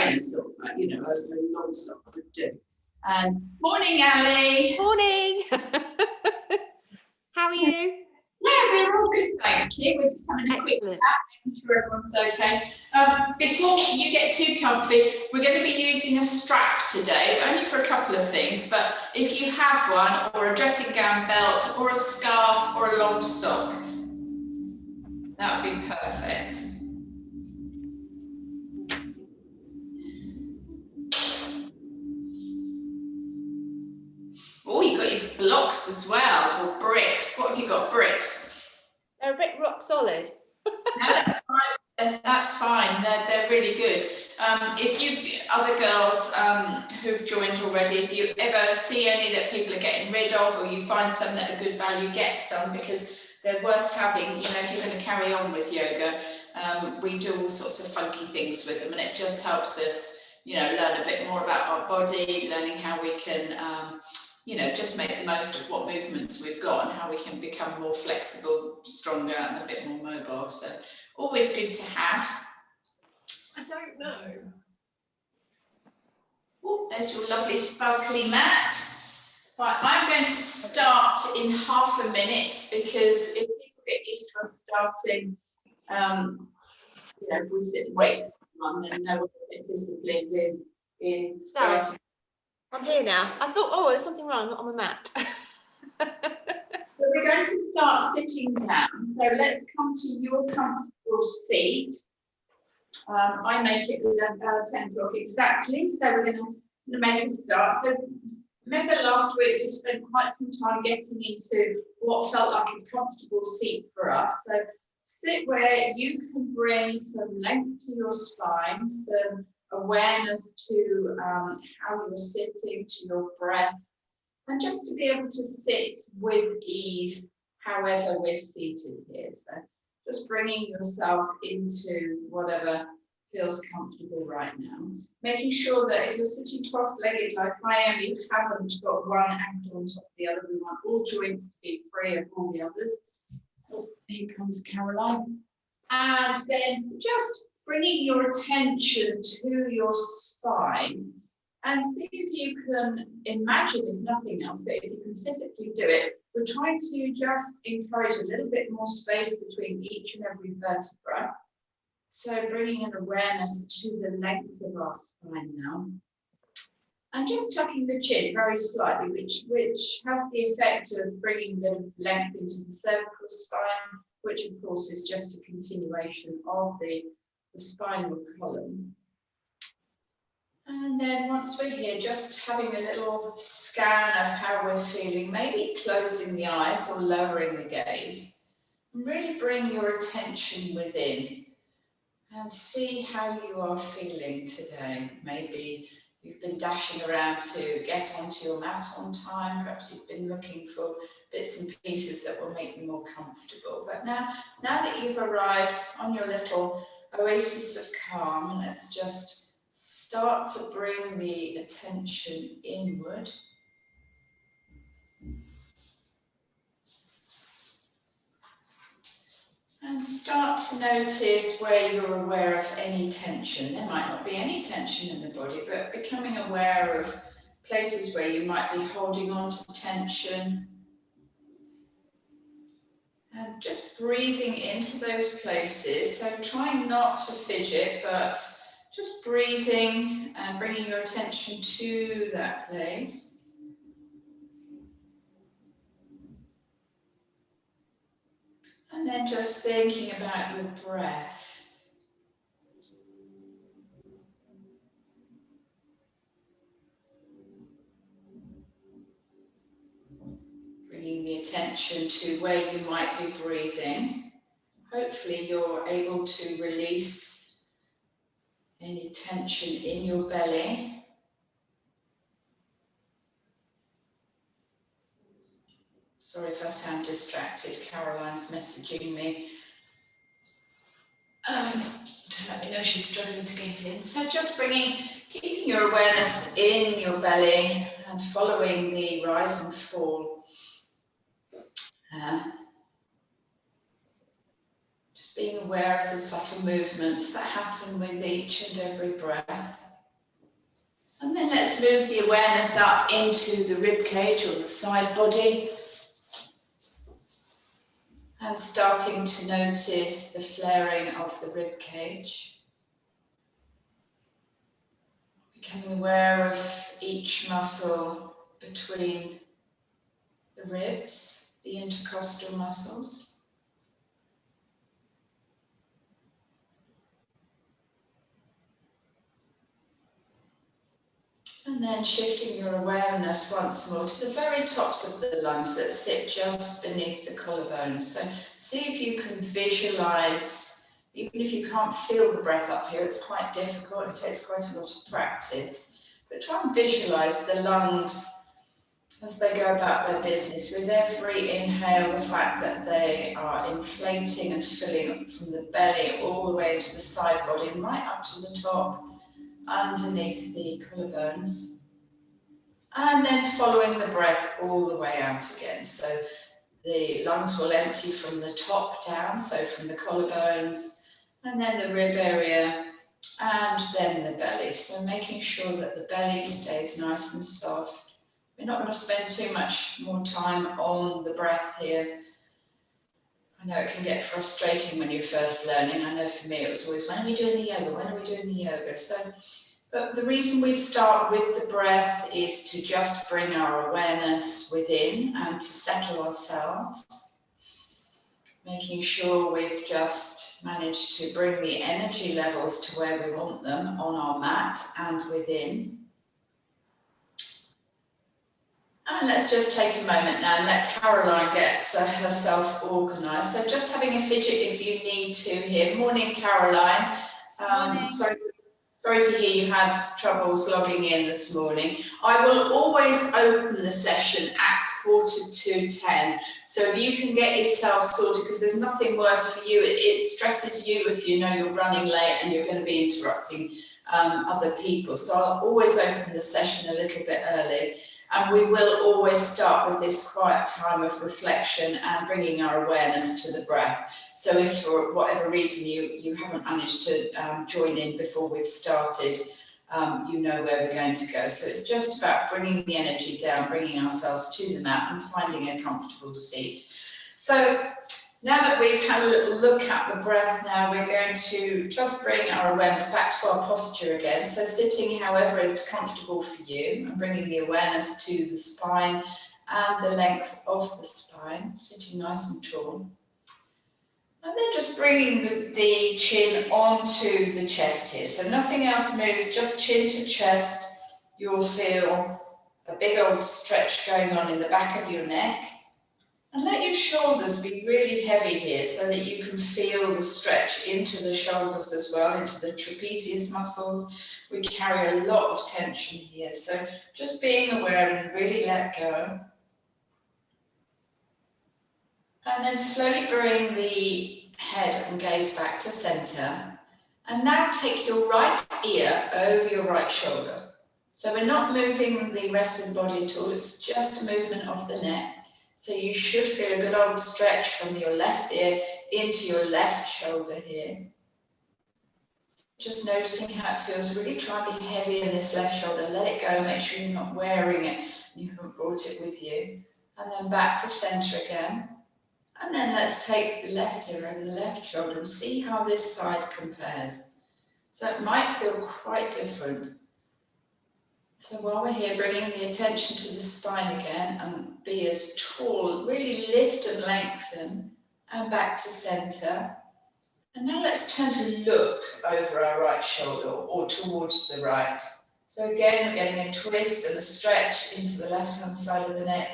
trainer sort of, you know, as a long sock would do. And morning, Ali. Morning. How are you? Yeah, we're all good, thank you. We're just having a quick chat, making sure everyone's okay. Before you get too comfy, we're going to be using a strap today, only for a couple of things, but if you have one, or a dressing gown belt, or a scarf, or a long sock, that would be perfect. Oh, you've got your blocks as well, or bricks. What have you got, bricks? They're a bit rock solid. No, that's fine. That's fine. They're really good. If you, other girls who've joined already, if you ever see any that people are getting rid of, or you find some that are good value, get some, because they're worth having. You know, if you're going to carry on with yoga, we do all sorts of funky things with them, and it just helps us, you know, learn a bit more about our body, learning how we can, you know, just make the most of what movements we've got and how we can become more flexible, stronger, and a bit more mobile. So always good to have. I don't know. Oh, there's your lovely sparkly mat. Right, I'm going to start in half a minute, because if people get used to us starting, you know, if we sit and wait for one, then no one's a bit disciplined in starting. I'm here now. I thought, oh, there's something wrong, not on the mat. So we're going to start sitting down. So let's come to your comfortable seat. I make it 10 o'clock exactly. So we're going to make a start. So remember last week we spent quite some time getting into what felt like a comfortable seat for us. So sit where you can bring some length to your spine, some awareness to how you're sitting, to your breath, and just to be able to sit with ease however we're seated here. So just bringing yourself into whatever feels comfortable right now. Making sure that if you're sitting cross-legged like I am, you haven't got one ankle on top of the other. We want all joints to be free of all the others. Oh, here comes Caroline. And then just bringing your attention to your spine, and see if you can imagine, if nothing else, but if you can physically do it, we're trying to just encourage a little bit more space between each and every vertebra. So bringing an awareness to the length of our spine now. And just tucking the chin very slightly, which has the effect of bringing a bit of length into the cervical spine, which of course is just a continuation of the spinal column. And then once we're here, just having a little scan of how we're feeling, maybe closing the eyes or lowering the gaze. And really bring your attention within and see how you are feeling today. Maybe you've been dashing around to get onto your mat on time. Perhaps you've been looking for bits and pieces that will make you more comfortable. But now that you've arrived on your little oasis of calm, let's just start to bring the attention inward. And start to notice where you're aware of any tension. There might not be any tension in the body, but becoming aware of places where you might be holding on to tension. And just breathing into those places. So trying not to fidget, but just breathing and bringing your attention to that place. And then just thinking about your breath. Bringing the attention to where you might be breathing. Hopefully you're able to release any tension in your belly. Sorry if I sound distracted, Caroline's messaging me to let me know she's struggling to get in. So just keeping your awareness in your belly and following the rise and fall. Just being aware of the subtle movements that happen with each and every breath. And then let's move the awareness up into the rib cage or the side body. And starting to notice the flaring of the rib cage. Becoming aware of each muscle between the ribs, the intercostal muscles. And then shifting your awareness once more to the very tops of the lungs that sit just beneath the collarbone. So see if you can visualize, even if you can't feel the breath up here, it's quite difficult, it takes quite a lot of practice. But try and visualize the lungs as they go about their business. With every inhale, the fact that they are inflating and filling from the belly all the way into the side body, right up to the top, underneath the collarbones. And then following the breath all the way out again. So the lungs will empty from the top down, so from the collarbones, and then the rib area, and then the belly. So making sure that the belly stays nice and soft. We're not going to spend too much more time on the breath here. I know it can get frustrating when you're first learning. I know for me it was always, when are we doing the yoga? When are we doing the yoga? But the reason we start with the breath is to just bring our awareness within and to settle ourselves. Making sure we've just managed to bring the energy levels to where we want them on our mat and within. And let's just take a moment now and let Caroline get herself organised. So just having a fidget if you need to here. Morning, Caroline. Morning. Sorry to hear you had troubles logging in this morning. I will always open the session at 9:45. So if you can get yourself sorted, because there's nothing worse for you, it stresses you if you know you're running late and you're going to be interrupting other people. So I'll always open the session a little bit early. And we will always start with this quiet time of reflection and bringing our awareness to the breath. So if for whatever reason you haven't managed to join in before we've started, you know where we're going to go. So it's just about bringing the energy down, bringing ourselves to the mat and finding a comfortable seat. So now that we've had a little look at the breath now, we're going to just bring our awareness back to our posture again. So sitting however is comfortable for you and bringing the awareness to the spine and the length of the spine, sitting nice and tall. And then just bringing the chin onto the chest here. So nothing else moves, just chin to chest. You'll feel a big old stretch going on in the back of your neck. And let your shoulders be really heavy here so that you can feel the stretch into the shoulders as well, into the trapezius muscles. We carry a lot of tension here. So just being aware and really let go. And then slowly bring the head and gaze back to center. And now take your right ear over your right shoulder. So we're not moving the rest of the body at all. It's just a movement of the neck. So you should feel a good old stretch from your left ear into your left shoulder here. Just noticing how it feels. Really try and be heavy in this left shoulder. Let it go. Make sure you're not wearing it. You haven't brought it with you. And then back to center again. And then let's take the left ear over the left shoulder and see how this side compares. So it might feel quite different. So while we're here, bringing the attention to the spine again and be as tall, really lift and lengthen and back to center. And now let's turn to look over our right shoulder or towards the right. So again, we're getting a twist and a stretch into the left-hand side of the neck.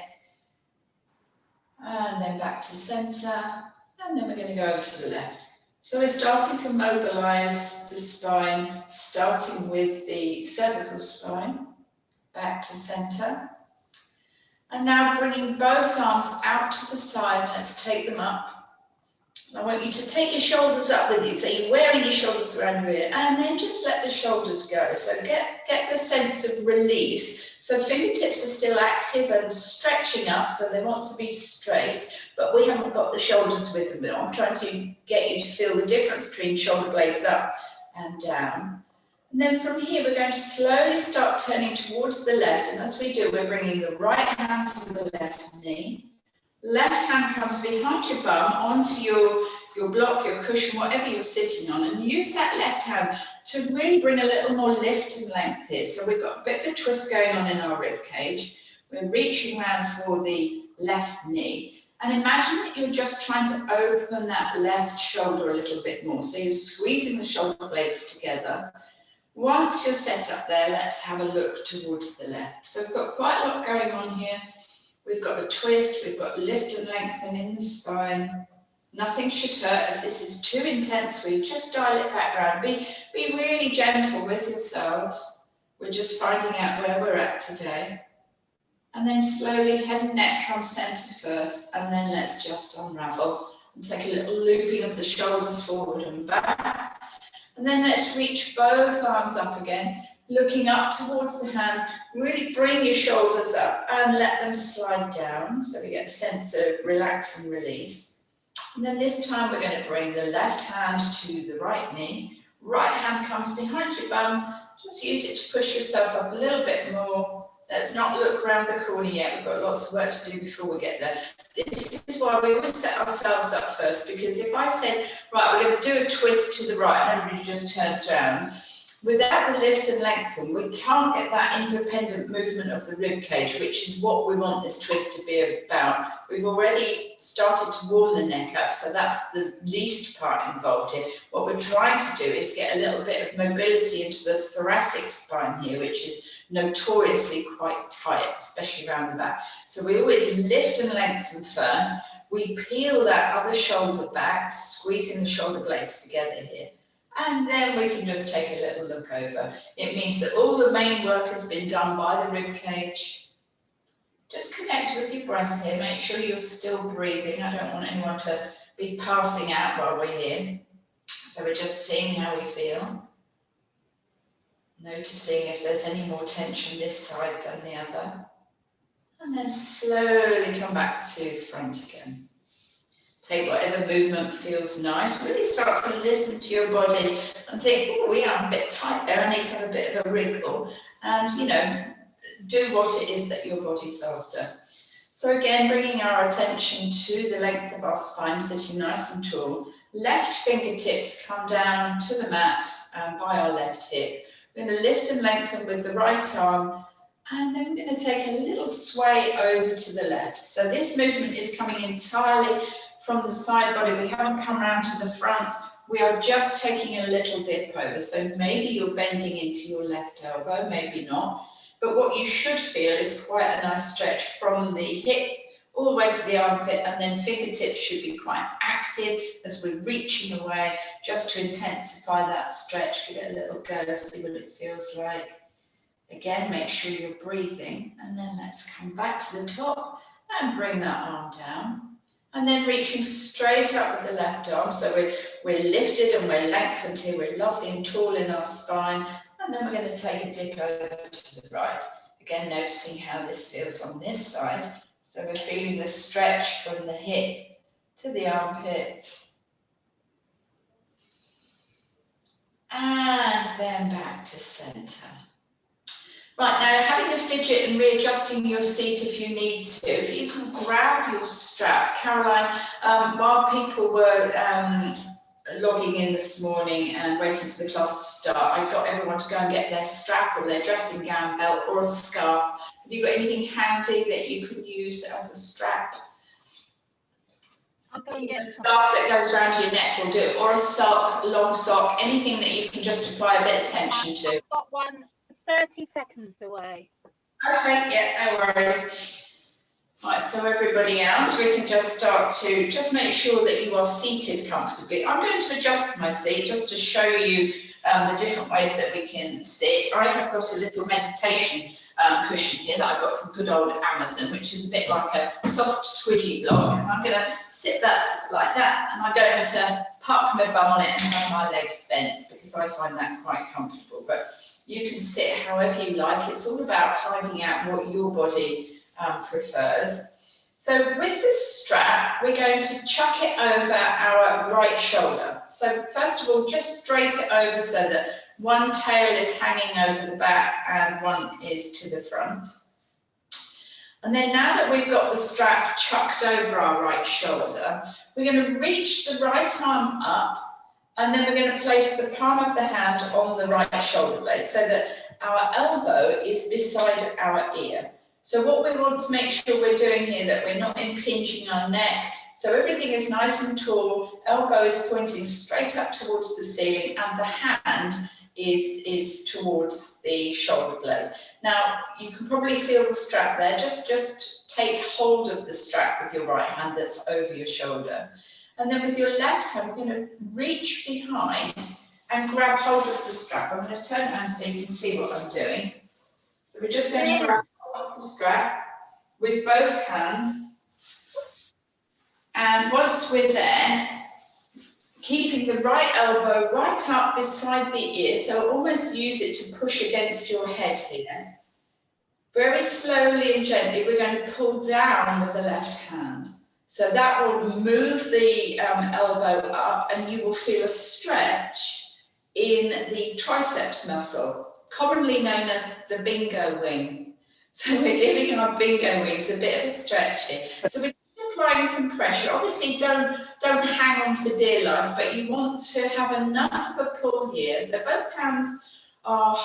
And then back to center. And then we're going to go over to the left. So we're starting to mobilize the spine, starting with the cervical spine. Back to center. And now bringing both arms out to the side. Let's take them up. I want you to take your shoulders up with you. So you're wearing your shoulders around your ear. And then just let the shoulders go. So get the sense of release. So fingertips are still active and stretching up. So they want to be straight. But we haven't got the shoulders with them. I'm trying to get you to feel the difference between shoulder blades up and down. And then from here, we're going to slowly start turning towards the left. And as we do, we're bringing the right hand to the left knee. Left hand comes behind your bum onto your block, your cushion, whatever you're sitting on. And use that left hand to really bring a little more lift and length here. So we've got a bit of a twist going on in our rib cage. We're reaching around for the left knee. And imagine that you're just trying to open that left shoulder a little bit more. So you're squeezing the shoulder blades together. Once you're set up there, let's have a look towards the left. So we've got quite a lot going on here. We've got a twist, we've got lift and lengthen in the spine. Nothing should hurt. If this is too intense for you, just dial it back round. Be really gentle with yourselves. We're just finding out where we're at today. And then slowly head and neck come centre first, and then let's just unravel and take a little looping of the shoulders forward and back. And then let's reach both arms up again, looking up towards the hands. Really bring your shoulders up and let them slide down, so we get a sense of relax and release. And then this time we're going to bring the left hand to the right knee. Right hand comes behind your bum. Just use it to push yourself up a little bit more. Let's not look around the corner yet. We've got lots of work to do before we get there. This is why we always set ourselves up first, because if I said, right, we're going to do a twist to the right, and everybody just turns around, without the lift and lengthen, we can't get that independent movement of the rib cage, which is what we want this twist to be about. We've already started to warm the neck up, so that's the least part involved here. What we're trying to do is get a little bit of mobility into the thoracic spine here, which is notoriously quite tight, especially around the back. So we always lift and lengthen first. We peel that other shoulder back, squeezing the shoulder blades together here. And then we can just take a little look over. It means that all the main work has been done by the rib cage. Just connect with your breath here. Make sure you're still breathing. I don't want anyone to be passing out while we're here. So we're just seeing how we feel. Noticing if there's any more tension this side than the other. And then slowly come back to front again. Take whatever movement feels nice. Really start to listen to your body and think, oh, we are a bit tight there. I need to have a bit of a wriggle. And, you know, do what it is that your body's after. So again, bringing our attention to the length of our spine, sitting nice and tall. Left fingertips come down to the mat by our left hip. We're going to lift and lengthen with the right arm, and then we're going to take a little sway over to the left. So this movement is coming entirely from the side body. We haven't come around to the front. We are just taking a little dip over. So maybe you're bending into your left elbow, maybe not. But what you should feel is quite a nice stretch from the hip all the way to the armpit, and then fingertips should be quite active as we're reaching away, just to intensify that stretch. Give it a little go, see what it feels like. Again, make sure you're breathing, and then let's come back to the top and bring that arm down. And then reaching straight up with the left arm, so we're lifted and we're lengthened here, we're lovely and tall in our spine, and then we're going to take a dip over to the right. Again, noticing how this feels on this side. So we're feeling the stretch from the hip to the armpit. And then back to centre. Right, now having a fidget and readjusting your seat if you need to. If you can grab your strap. Caroline, while people were logging in this morning and waiting for the class to start, I got everyone to go and get their strap or their dressing gown belt or a scarf. Have you got anything handy that you can use as a strap? I'll go and get a scarf that goes around your neck will do, or a sock, long sock, anything that you can just apply a bit of tension to. I've got one 30 seconds away. Okay, yeah, no worries. Right, so everybody else, we can just start to just make sure that you are seated comfortably. I'm going to adjust my seat just to show you the different ways that we can sit. I have got a little meditation cushion here that I got from good old Amazon, which is a bit like a soft squidgy block. And I'm going to sit that like that, and I'm going to park my bum on it and have my legs bent because I find that quite comfortable. But you can sit however you like. It's all about finding out what your body prefers. So with the strap, we're going to chuck it over our right shoulder. So first of all, just drape it over so that one tail is hanging over the back and one is to the front. And then now that we've got the strap chucked over our right shoulder, we're going to reach the right arm up, and then we're going to place the palm of the hand on the right shoulder blade so that our elbow is beside our ear. So what we want to make sure we're doing here, that we're not impinging our neck, so everything is nice and tall, elbow is pointing straight up towards the ceiling, and the hand is towards the shoulder blade. Now, you can probably feel the strap there. Just take hold of the strap with your right hand that's over your shoulder. And then with your left hand, we're going to reach behind and grab hold of the strap. I'm going to turn around so you can see what I'm doing. So we're just going to grab hold of the strap with both hands. And once we're there, keeping the right elbow right up beside the ear, so almost use it to push against your head here. Very slowly and gently, we're going to pull down with the left hand. So that will move the elbow up, and you will feel a stretch in the triceps muscle, commonly known as the bingo wing. So we're giving our bingo wings a bit of a stretch here. So we're applying some pressure. Obviously, don't hang on for dear life, but you want to have enough of a pull here. So both hands are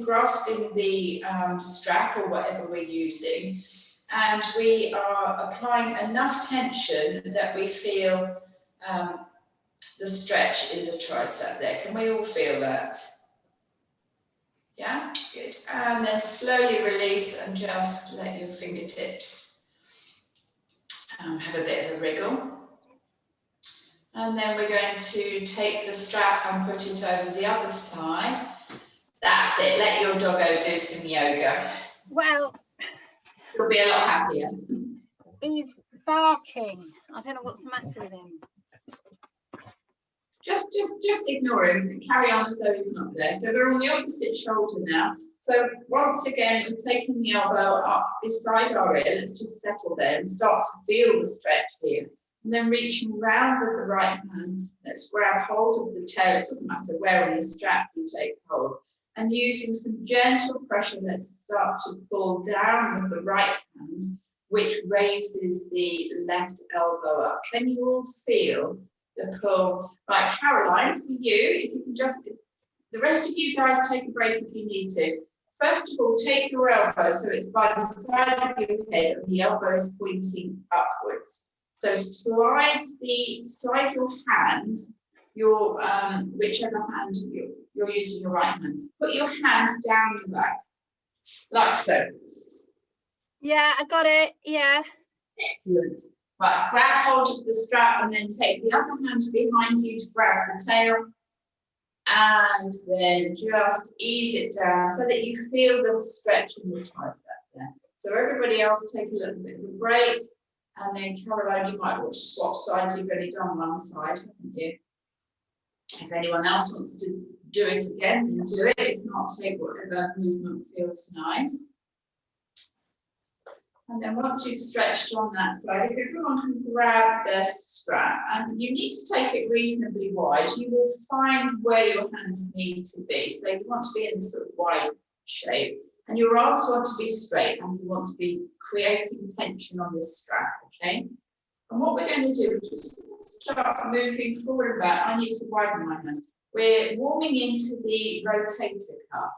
grasping the strap or whatever we're using, and we are applying enough tension that we feel the stretch in the tricep there. Can we all feel that? Yeah, good. And then slowly release and just let your fingertips have a bit of a wriggle. And then we're going to take the strap and put it over the other side. That's it. Let your doggo do some yoga. Well, He'll be a lot happier. he's barking. I don't know what's the matter with him. Just ignore him and carry on as though he's not there. So we're on the opposite shoulder now. So once again, we're taking the elbow up beside our ear. Let's just settle there and start to feel the stretch here. And then reaching around with the right hand, let's grab hold of the tail. It doesn't matter where on the strap you take hold. And using some gentle pressure, let's start to pull down with the right hand, which raises the left elbow up. Can you all feel the pull? Right, Caroline, for you, if you can just, the rest of you guys take a break if you need to. First of all, take your elbow so it's by the side of your head and the elbow is pointing upwards. So slide your hand, your whichever hand you're using, your right hand. Put your hands down your back, like so. Yeah, I got it. Yeah. Excellent. Right, grab hold of the strap and then take the other hand behind you to grab the tail. And then just ease it down so that you feel the stretch in the tricep there. So everybody else take a little bit of a break. And then Caroline, you might want to swap sides. You've only done one side, haven't you? If anyone else wants to do it again, then do it. If not, take whatever movement feels nice. And then once you've stretched on that side, if everyone can grab their strap, and you need to take it reasonably wide, you will find where your hands need to be. So you want to be in this sort of wide shape, and your arms want to be straight, and you want to be creating tension on this strap, okay? And what we're going to do is just start moving forward and back. I need to widen my hands. We're warming into the rotator cuff.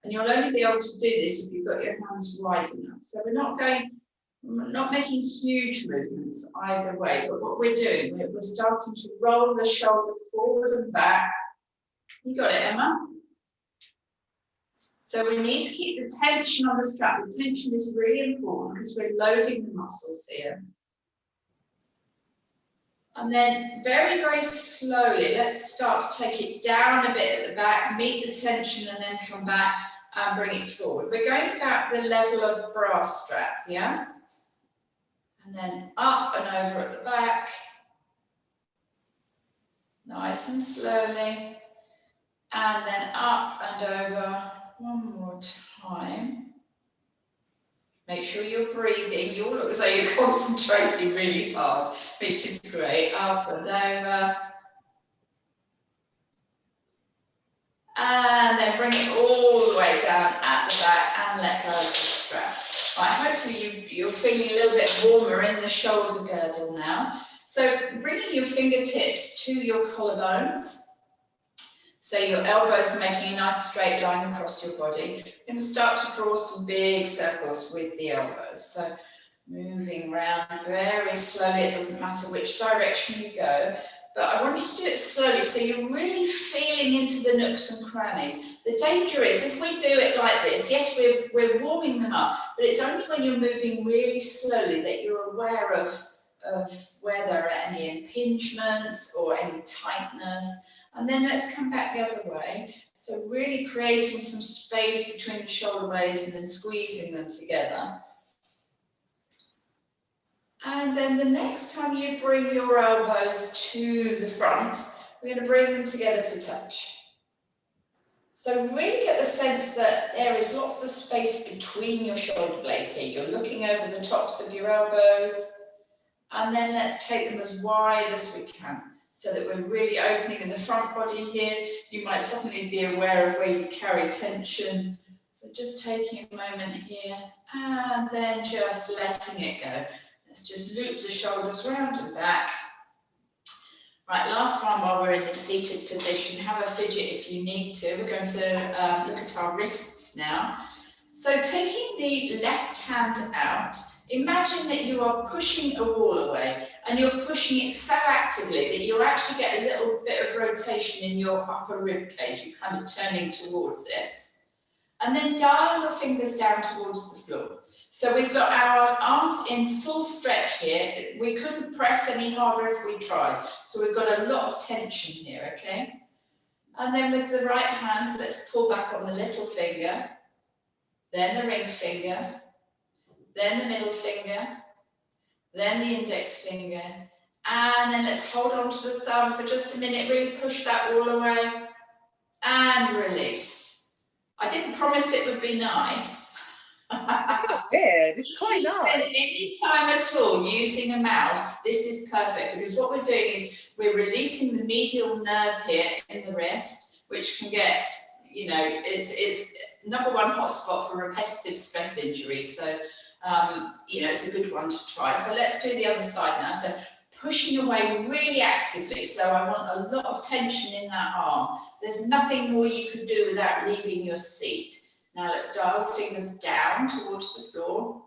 And you'll only be able to do this if you've got your hands wide enough. So we're not making huge movements either way, but what we're doing, we're starting to roll the shoulder forward and back. You got it, Emma? So we need to keep the tension on the strap. The tension is really important because we're loading the muscles here. And then very, very slowly, let's start to take it down a bit at the back, meet the tension and then come back and bring it forward. We're going about the level of bra strap, yeah? And then up and over at the back. Nice and slowly. And then up and over one more time. Make sure you're breathing. You all look as though you're concentrating really hard, which is great. Up and over. And then bring it all the way down at the back and let go of the strap. Right, hopefully you're feeling a little bit warmer in the shoulder girdle now. So bringing your fingertips to your collarbones. So your elbows are making a nice straight line across your body. You're going to start to draw some big circles with the elbows. So moving around very slowly, it doesn't matter which direction you go. But I want you to do it slowly, so you're really feeling into the nooks and crannies. The danger is, if we do it like this, yes, we're warming them up, but it's only when you're moving really slowly that you're aware of where there are any impingements or any tightness. And then let's come back the other way. So really creating some space between the shoulder blades and then squeezing them together. And then the next time you bring your elbows to the front, we're going to bring them together to touch. So really get the sense that there is lots of space between your shoulder blades here. You're looking over the tops of your elbows. And then let's take them as wide as we can, so that we're really opening in the front body here. You might suddenly be aware of where you carry tension. So just taking a moment here and then just letting it go. Let's just loop the shoulders round and back. Right, last one while we're in the seated position. Have a fidget if you need to. We're going to look at our wrists now. So taking the left hand out, imagine that you are pushing a wall away and you're pushing it so actively that you actually get a little bit of rotation in your upper rib cage. You're kind of turning towards it. And then dial the fingers down towards the floor. So we've got our arms in full stretch here. We couldn't press any harder if we tried. So we've got a lot of tension here, okay? And then with the right hand, let's pull back on the little finger, then the ring finger, then the middle finger, then the index finger, and then let's hold on to the thumb for just a minute, really push that wall away, and release. I didn't promise it would be nice. Weird, it's quite nice. Any time at all using a mouse, this is perfect, because what we're doing is we're releasing the medial nerve here in the wrist, which can get, you know, it's number one hotspot for repetitive stress injuries. So, you know, it's a good one to try. So let's do the other side now. So pushing away really actively. So I want a lot of tension in that arm. There's nothing more you could do without leaving your seat. Now let's dial the fingers down towards the floor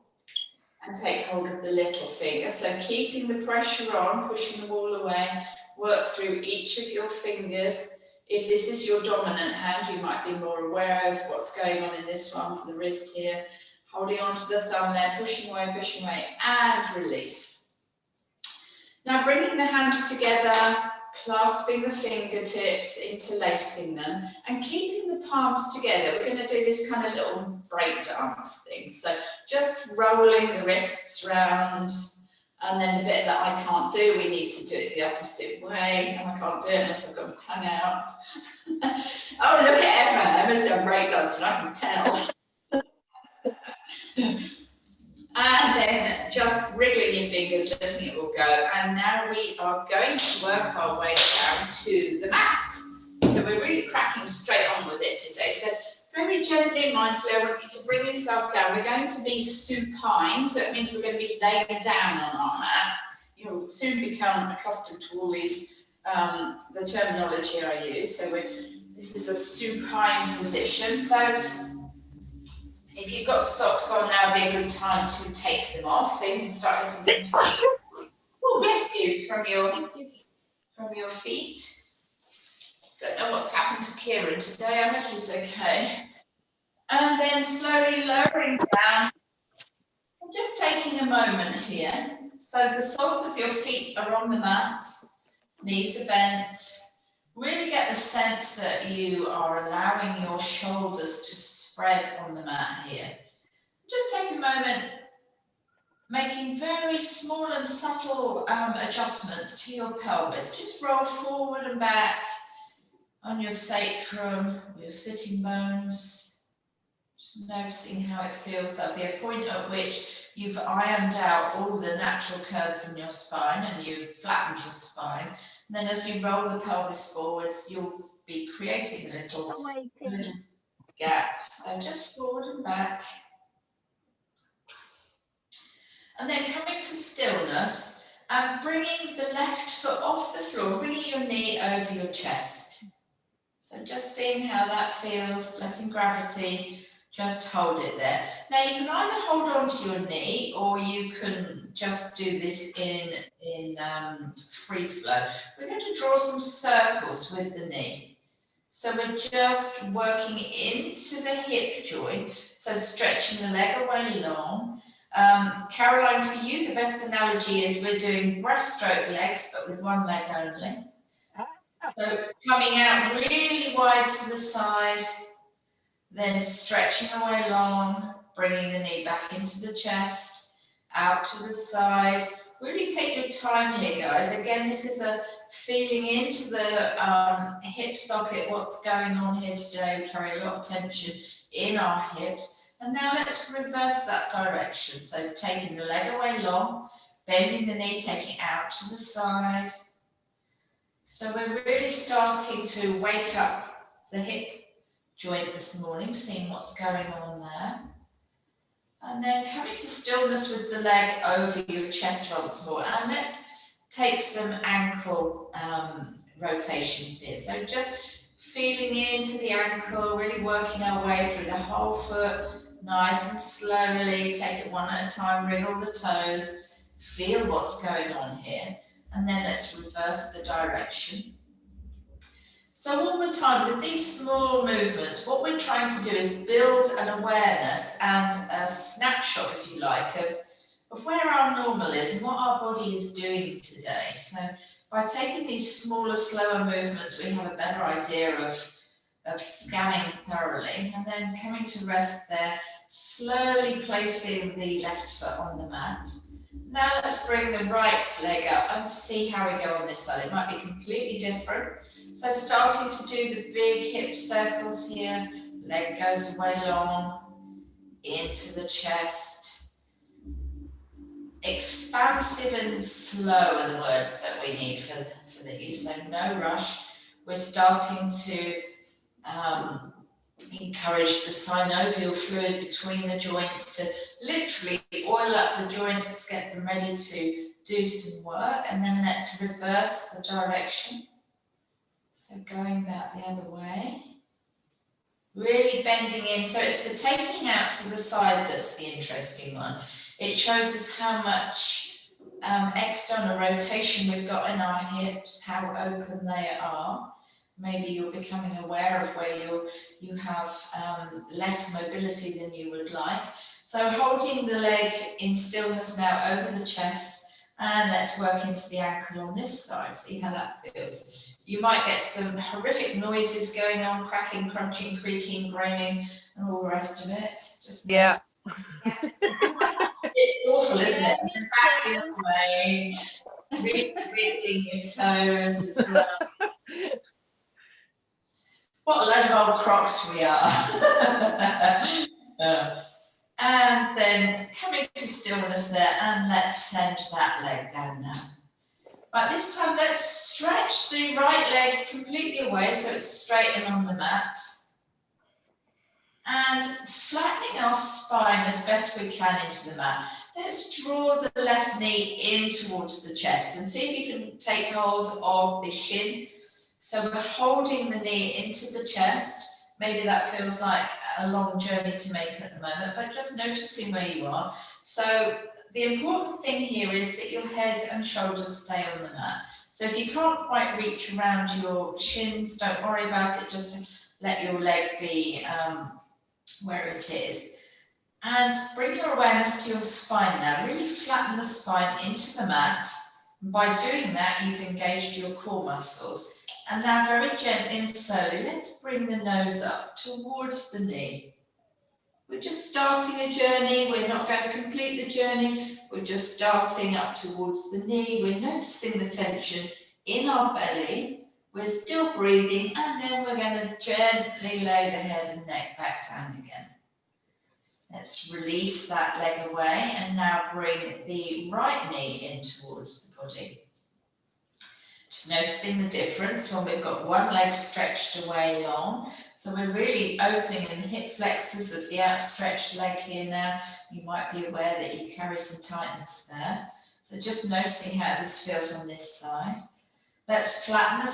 and take hold of the little finger. So keeping the pressure on, pushing the wall away, work through each of your fingers. If this is your dominant hand, you might be more aware of what's going on in this one for the wrist here. Holding on to the thumb there, pushing away, and release. Now bringing the hands together, clasping the fingertips, interlacing them, and keeping the palms together. We're going to do this kind of little break dance thing. So just rolling the wrists round, and then the bit that I can't do, we need to do it the opposite way, and I can't do it unless I've got my tongue out. Oh, look at Emma. Emma's done break dancing, I can tell. And then just wriggling your fingers, letting it all go. And now we are going to work our way down to the mat. So we're really cracking straight on with it today. So very gently, mindfully, I want you to bring yourself down. We're going to be supine, so it means we're going to be laying down on our mat. You'll soon become accustomed to all these, the terminology I use. So this is a supine position. So if you've got socks on, now would be a good time to take them off. So you can start getting some, oh, bless you, from your feet. Don't know what's happened to Kieran today. I hope he's okay. And then slowly lowering down. I'm just taking a moment here. So the soles of your feet are on the mat, knees are bent. Really get the sense that you are allowing your shoulders to spread on the mat here. Just take a moment, making very small and subtle adjustments to your pelvis. Just roll forward and back on your sacrum, your sitting bones. Just noticing how it feels. There'll be a point at which you've ironed out all the natural curves in your spine and you've flattened your spine. And then as you roll the pelvis forwards, you'll be creating a little Awakening. gap. So just forward and back. And then coming to stillness and bringing the left foot off the floor, bringing your knee over your chest. So just seeing how that feels, letting gravity just hold it there. Now you can either hold on to your knee or you can just do this in free flow. We're going to draw some circles with the knee. So we're just working into the hip joint, so stretching the leg away long. Caroline, for you, the best analogy is we're doing breaststroke legs, but with one leg only. So coming out really wide to the side, then stretching away long, bringing the knee back into the chest, out to the side. Really take your time here, guys. Again, this is a feeling into the hip socket, what's going on here today. We carry a lot of tension in our hips. And now let's reverse that direction. So taking the leg away long, bending the knee, taking it out to the side. So we're really starting to wake up the hip joint this morning, seeing what's going on there. And then coming to stillness with the leg over your chest once more. And let's take some ankle rotations here. So just feeling into the ankle, really working our way through the whole foot, nice and slowly. Take it one at a time, wriggle the toes, feel what's going on here. And then let's reverse the direction. So all the time with these small movements, what we're trying to do is build an awareness and a snapshot, if you like, of where our normal is and what our body is doing today. So by taking these smaller, slower movements, we have a better idea of scanning thoroughly, and then coming to rest there, slowly placing the left foot on the mat. Now let's bring the right leg up and see how we go on this side. It might be completely different. So starting to do the big hip circles here, leg goes away long, into the chest. Expansive and slow are the words that we need for these, so no rush. We're starting to encourage the synovial fluid between the joints to literally oil up the joints, get them ready to do some work, and then let's reverse the direction. So going back the other way. Really bending in, so it's the taking out to the side that's the interesting one. It shows us how much external rotation we've got in our hips, how open they are. Maybe you're becoming aware of where you have less mobility than you would like. So holding the leg in stillness now over the chest, and let's work into the ankle on this side, see how that feels. You might get some horrific noises going on, cracking, crunching, creaking, groaning, and all the rest of it. Just Yeah. It's awful, isn't it? And back the other way, really wiggling your toes as well. What a load of old crocs we are. And then coming to stillness there, and let's send that leg down now. Right, this time let's stretch the right leg completely away so it's straight and on the mat. And flattening our spine as best we can into the mat. Let's draw the left knee in towards the chest and see if you can take hold of the shin. So we're holding the knee into the chest. Maybe that feels like a long journey to make at the moment, but just noticing where you are. So the important thing here is that your head and shoulders stay on the mat. So if you can't quite reach around your shins, don't worry about it. Just let your leg be where it is. And bring your awareness to your spine now. Really flatten the spine into the mat. And by doing that, you've engaged your core muscles. And now very gently and slowly, let's bring the nose up towards the knee. We're just starting a journey. We're not going to complete the journey. We're just starting up towards the knee. We're noticing the tension in our belly. We're still breathing, and then we're going to gently lay the head and neck back down again. Let's release that leg away, and now bring the right knee in towards the body. Just noticing the difference when we've got one leg stretched away long. So we're really opening in the hip flexors of the outstretched leg here now. You might be aware that you carry some tightness there. So just noticing how this feels on this side. Let's flatten the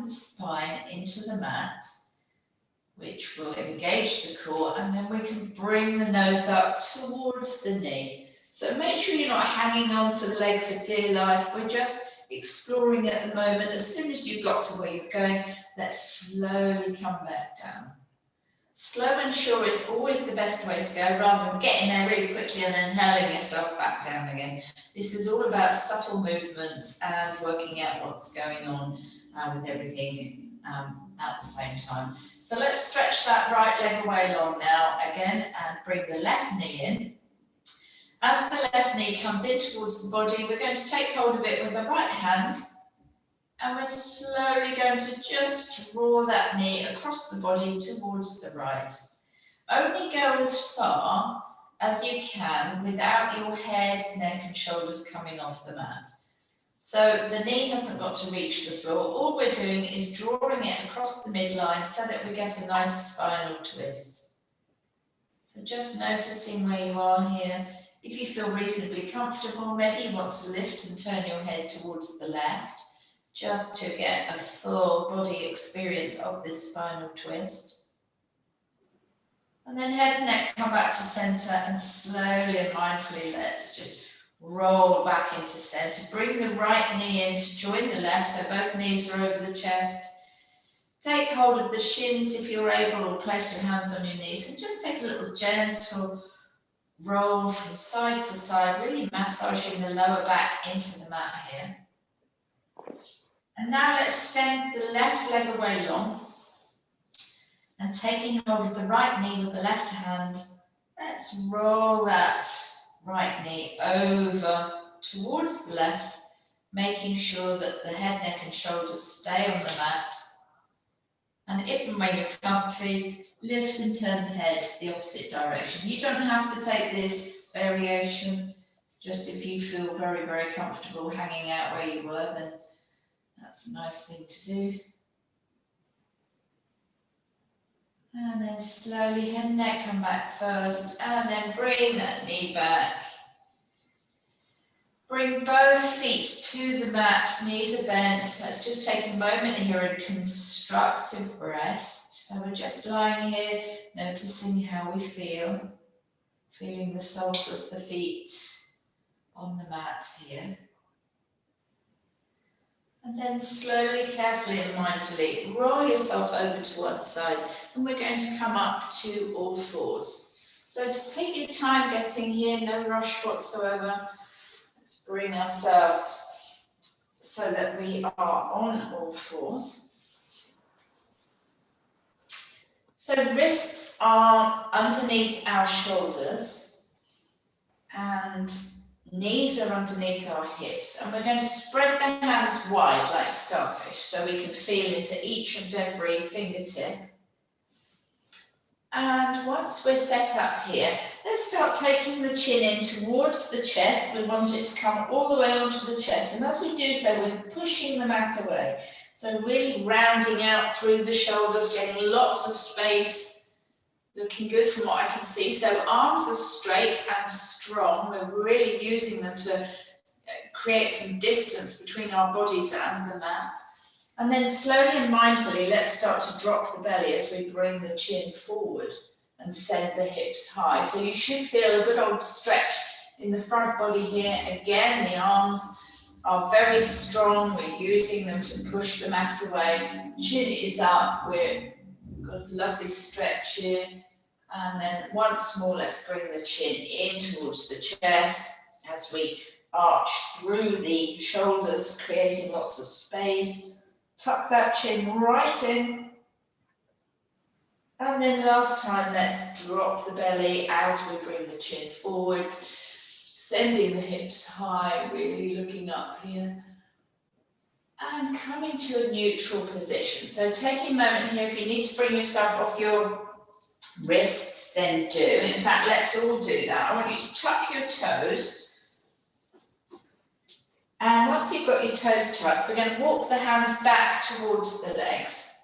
spine into the mat, which will engage the core, and then we can bring the nose up towards the knee. So make sure you're not hanging on to the leg for dear life. We're just exploring at the moment. As soon as you've got to where you're going, let's slowly come back down. Slow and sure is always the best way to go, rather than getting there really quickly and then hurling yourself back down again. This is all about subtle movements and working out what's going on with everything at the same time. So let's stretch that right leg away long now again and bring the left knee in. As the left knee comes in towards the body, we're going to take hold of it with the right hand, and we're slowly going to just draw that knee across the body towards the right. Only go as far as you can without your head, neck and shoulders coming off the mat. So the knee hasn't got to reach the floor. All we're doing is drawing it across the midline so that we get a nice spinal twist. So just noticing where you are here. If you feel reasonably comfortable, maybe you want to lift and turn your head towards the left, just to get a full body experience of this spinal twist. And then head and neck come back to center, and slowly and mindfully let's just roll back into center. Bring the right knee in to join the left, so both knees are over the chest. Take hold of the shins if you're able, or place your hands on your knees, and just take a little gentle roll from side to side, really massaging the lower back into the mat here. And now let's send the left leg away long, and taking hold of the right knee with the left hand, let's roll that right knee over towards the left, making sure that the head, neck and shoulders stay on the mat. And if and when you're comfy, lift and turn the head the opposite direction. You don't have to take this variation. It's just if you feel very, very comfortable hanging out where you were, then that's a nice thing to do. And then slowly head and neck come back first, and then bring that knee back. Bring both feet to the mat, knees are bent. Let's just take a moment here in constructive rest. So we're just lying here, noticing how we feel, feeling the soles of the feet on the mat here. And then slowly, carefully and mindfully roll yourself over to one side, and we're going to come up to all fours. So take your time getting here, no rush whatsoever. Let's bring ourselves so that we are on all fours. So wrists are underneath our shoulders and knees are underneath our hips, and we're going to spread the hands wide like starfish so we can feel into each and every fingertip. And once we're set up here, let's start taking the chin in towards the chest. We want it to come all the way onto the chest, and as we do so, we're pushing the mat away. So really rounding out through the shoulders, getting lots of space. Looking good from what I can see. So arms are straight and strong. We're really using them to create some distance between our bodies and the mat. And then slowly and mindfully, let's start to drop the belly as we bring the chin forward and send the hips high. So you should feel a good old stretch in the front body here. Again, the arms are very strong. We're using them to push the mat away. Chin is up. We've got a lovely stretch here. And then once more, let's bring the chin in towards the chest as we arch through the shoulders, creating lots of space. Tuck that chin right in. And then last time, let's drop the belly as we bring the chin forwards, sending the hips high, really looking up here. And coming to a neutral position. So taking a moment here, if you need to bring yourself off your wrists, then do. In fact, let's all do that. I want you to tuck your toes And once you've got your toes tucked, we're going to walk the hands back towards the legs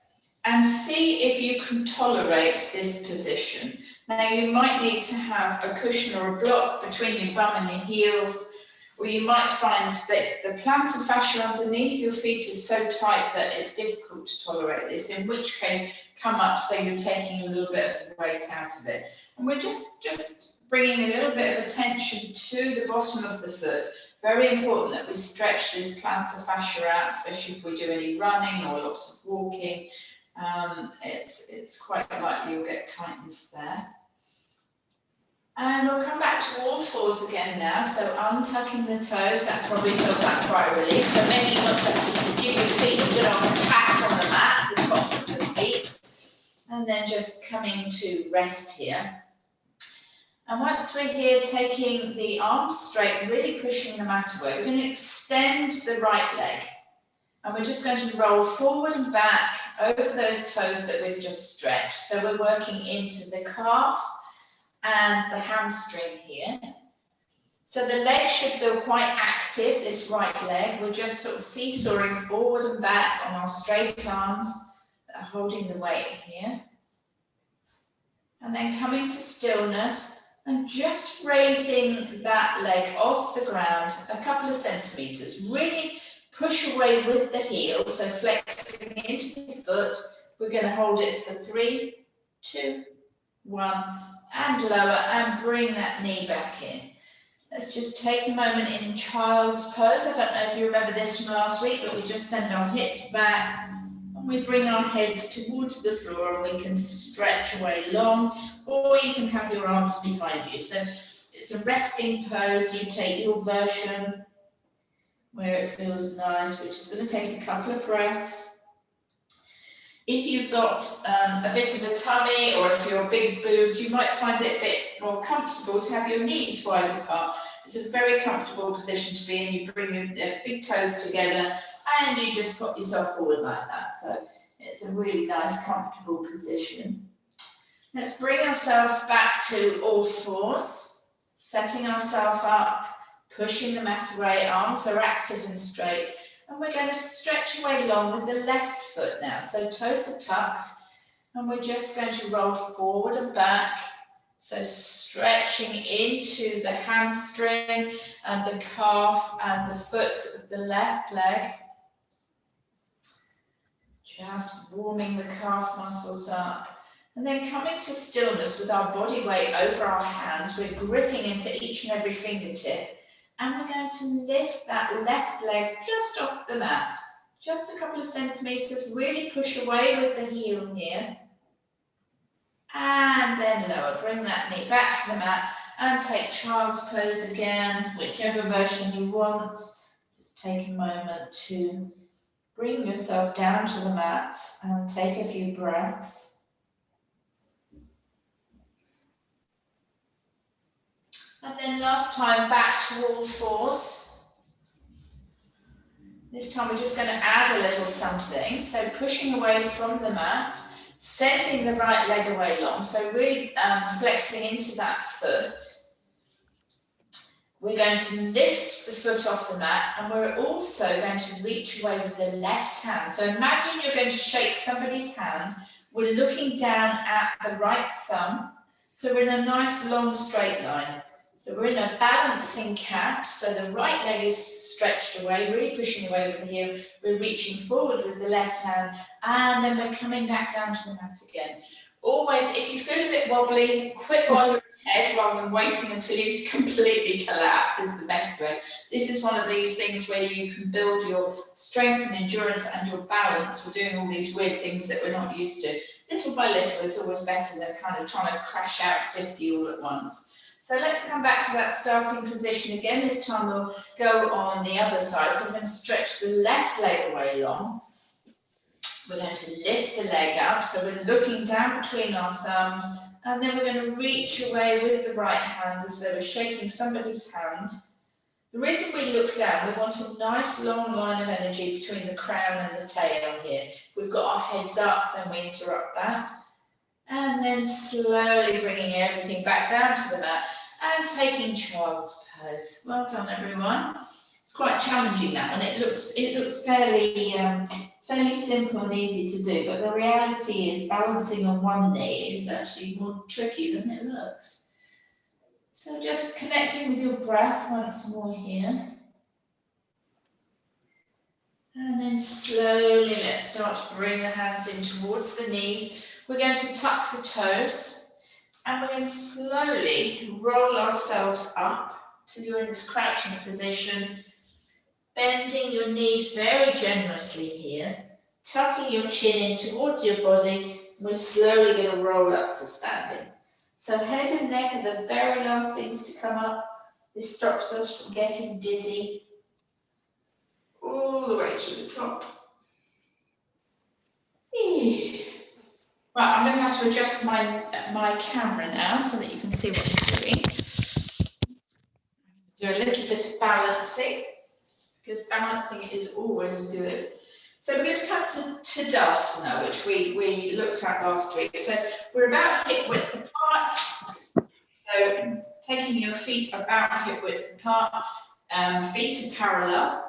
and see if you can tolerate this position. Now you might need to have a cushion or a block between your bum and your heels, or you might find that the plantar fascia underneath your feet is so tight that it's difficult to tolerate this, in which case come up so you're taking a little bit of the weight out of it. And we're just bringing a little bit of attention to the bottom of the foot. Very important that we stretch this plantar fascia out, especially if we do any running or lots of walking. It's quite likely you'll get tightness there. And we'll come back to all fours again now. So untucking the toes, that probably feels like quite a relief. So maybe you want to give your feet a good old pat on the mat, the tops of the feet. And then just coming to rest here. And once we're here, taking the arms straight and really pushing the mat away, we're going to extend the right leg. And we're just going to roll forward and back over those toes that we've just stretched. So we're working into the calf and the hamstring here. So the leg should feel quite active, this right leg. We're just sort of seesawing forward and back on our straight arms that are holding the weight here. And then coming to stillness and just raising that leg off the ground a couple of centimeters. Really push away with the heel, so flexing into the foot. We're going to hold it for 3, 2, 1, and lower, and bring that knee back in. Let's just take a moment in child's pose. I don't know if you remember this from last week, but we just send our hips back and we bring our heads towards the floor, and we can stretch away long, or you can have your arms behind you. So it's a resting pose. You take your version where it feels nice. We're just going to take a couple of breaths. If you've got a bit of a tummy, or if you're big boobed, you might find it a bit more comfortable to have your knees wide apart. It's a very comfortable position to be in. You bring your big toes together and you just pop yourself forward like that. So it's a really nice, comfortable position. Let's bring ourselves back to all fours, setting ourselves up, pushing the mat away, arms are active and straight. And we're going to stretch away long with the left foot now. So toes are tucked, and we're just going to roll forward and back. So stretching into the hamstring and the calf and the foot of the left leg. Just warming the calf muscles up. And then coming to stillness with our body weight over our hands. We're gripping into each and every fingertip. And we're going to lift that left leg just off the mat. Just a couple of centimeters. Really push away with the heel here. And then lower. Bring that knee back to the mat. And take child's pose again. Whichever version you want. Just take a moment to bring yourself down to the mat. And take a few breaths. And then last time back to all fours. This time we're just going to add a little something. So pushing away from the mat, sending the right leg away long. So really flexing into that foot. We're going to lift the foot off the mat, and we're also going to reach away with the left hand. So imagine you're going to shake somebody's hand. We're looking down at the right thumb. So we're in a nice long straight line. So we're in a balancing cat, so the right leg is stretched away, really pushing away with the heel. We're reaching forward with the left hand, and then we're coming back down to the mat again. Always, if you feel a bit wobbly, quit while you're ahead rather than waiting until you completely collapse is the best way. This is one of these things where you can build your strength and endurance and your balance for doing all these weird things that we're not used to. Little by little is always better than kind of trying to crash out 50 all at once. So let's come back to that starting position again. This time we'll go on the other side. So I'm going to stretch the left leg away long. We're going to lift the leg up. So we're looking down between our thumbs. And then we're going to reach away with the right hand as though we're shaking somebody's hand. The reason we look down, we want a nice long line of energy between the crown and the tail here. If we've got our heads up, then we interrupt that. And then slowly bringing everything back down to the mat and taking child's pose. Well done, everyone. It's quite challenging, that one. It looks fairly fairly simple and easy to do, but the reality is balancing on one knee is actually more tricky than it looks. So just connecting with your breath once more here. And then slowly let's start to bring the hands in towards the knees. We're going to tuck the toes and we're going to slowly roll ourselves up till you're in this crouching position, bending your knees very generously here, tucking your chin in towards your body. We're slowly going to roll up to standing. So head and neck are the very last things to come up. This stops us from getting dizzy all the way to the top. Right, I'm going to have to adjust my camera now so that you can see what I'm doing. Do a little bit of balancing, because balancing is always good. So we're going to come to Tadasana, which we looked at last week. So we're about hip width apart. So taking your feet about hip width apart, feet are parallel,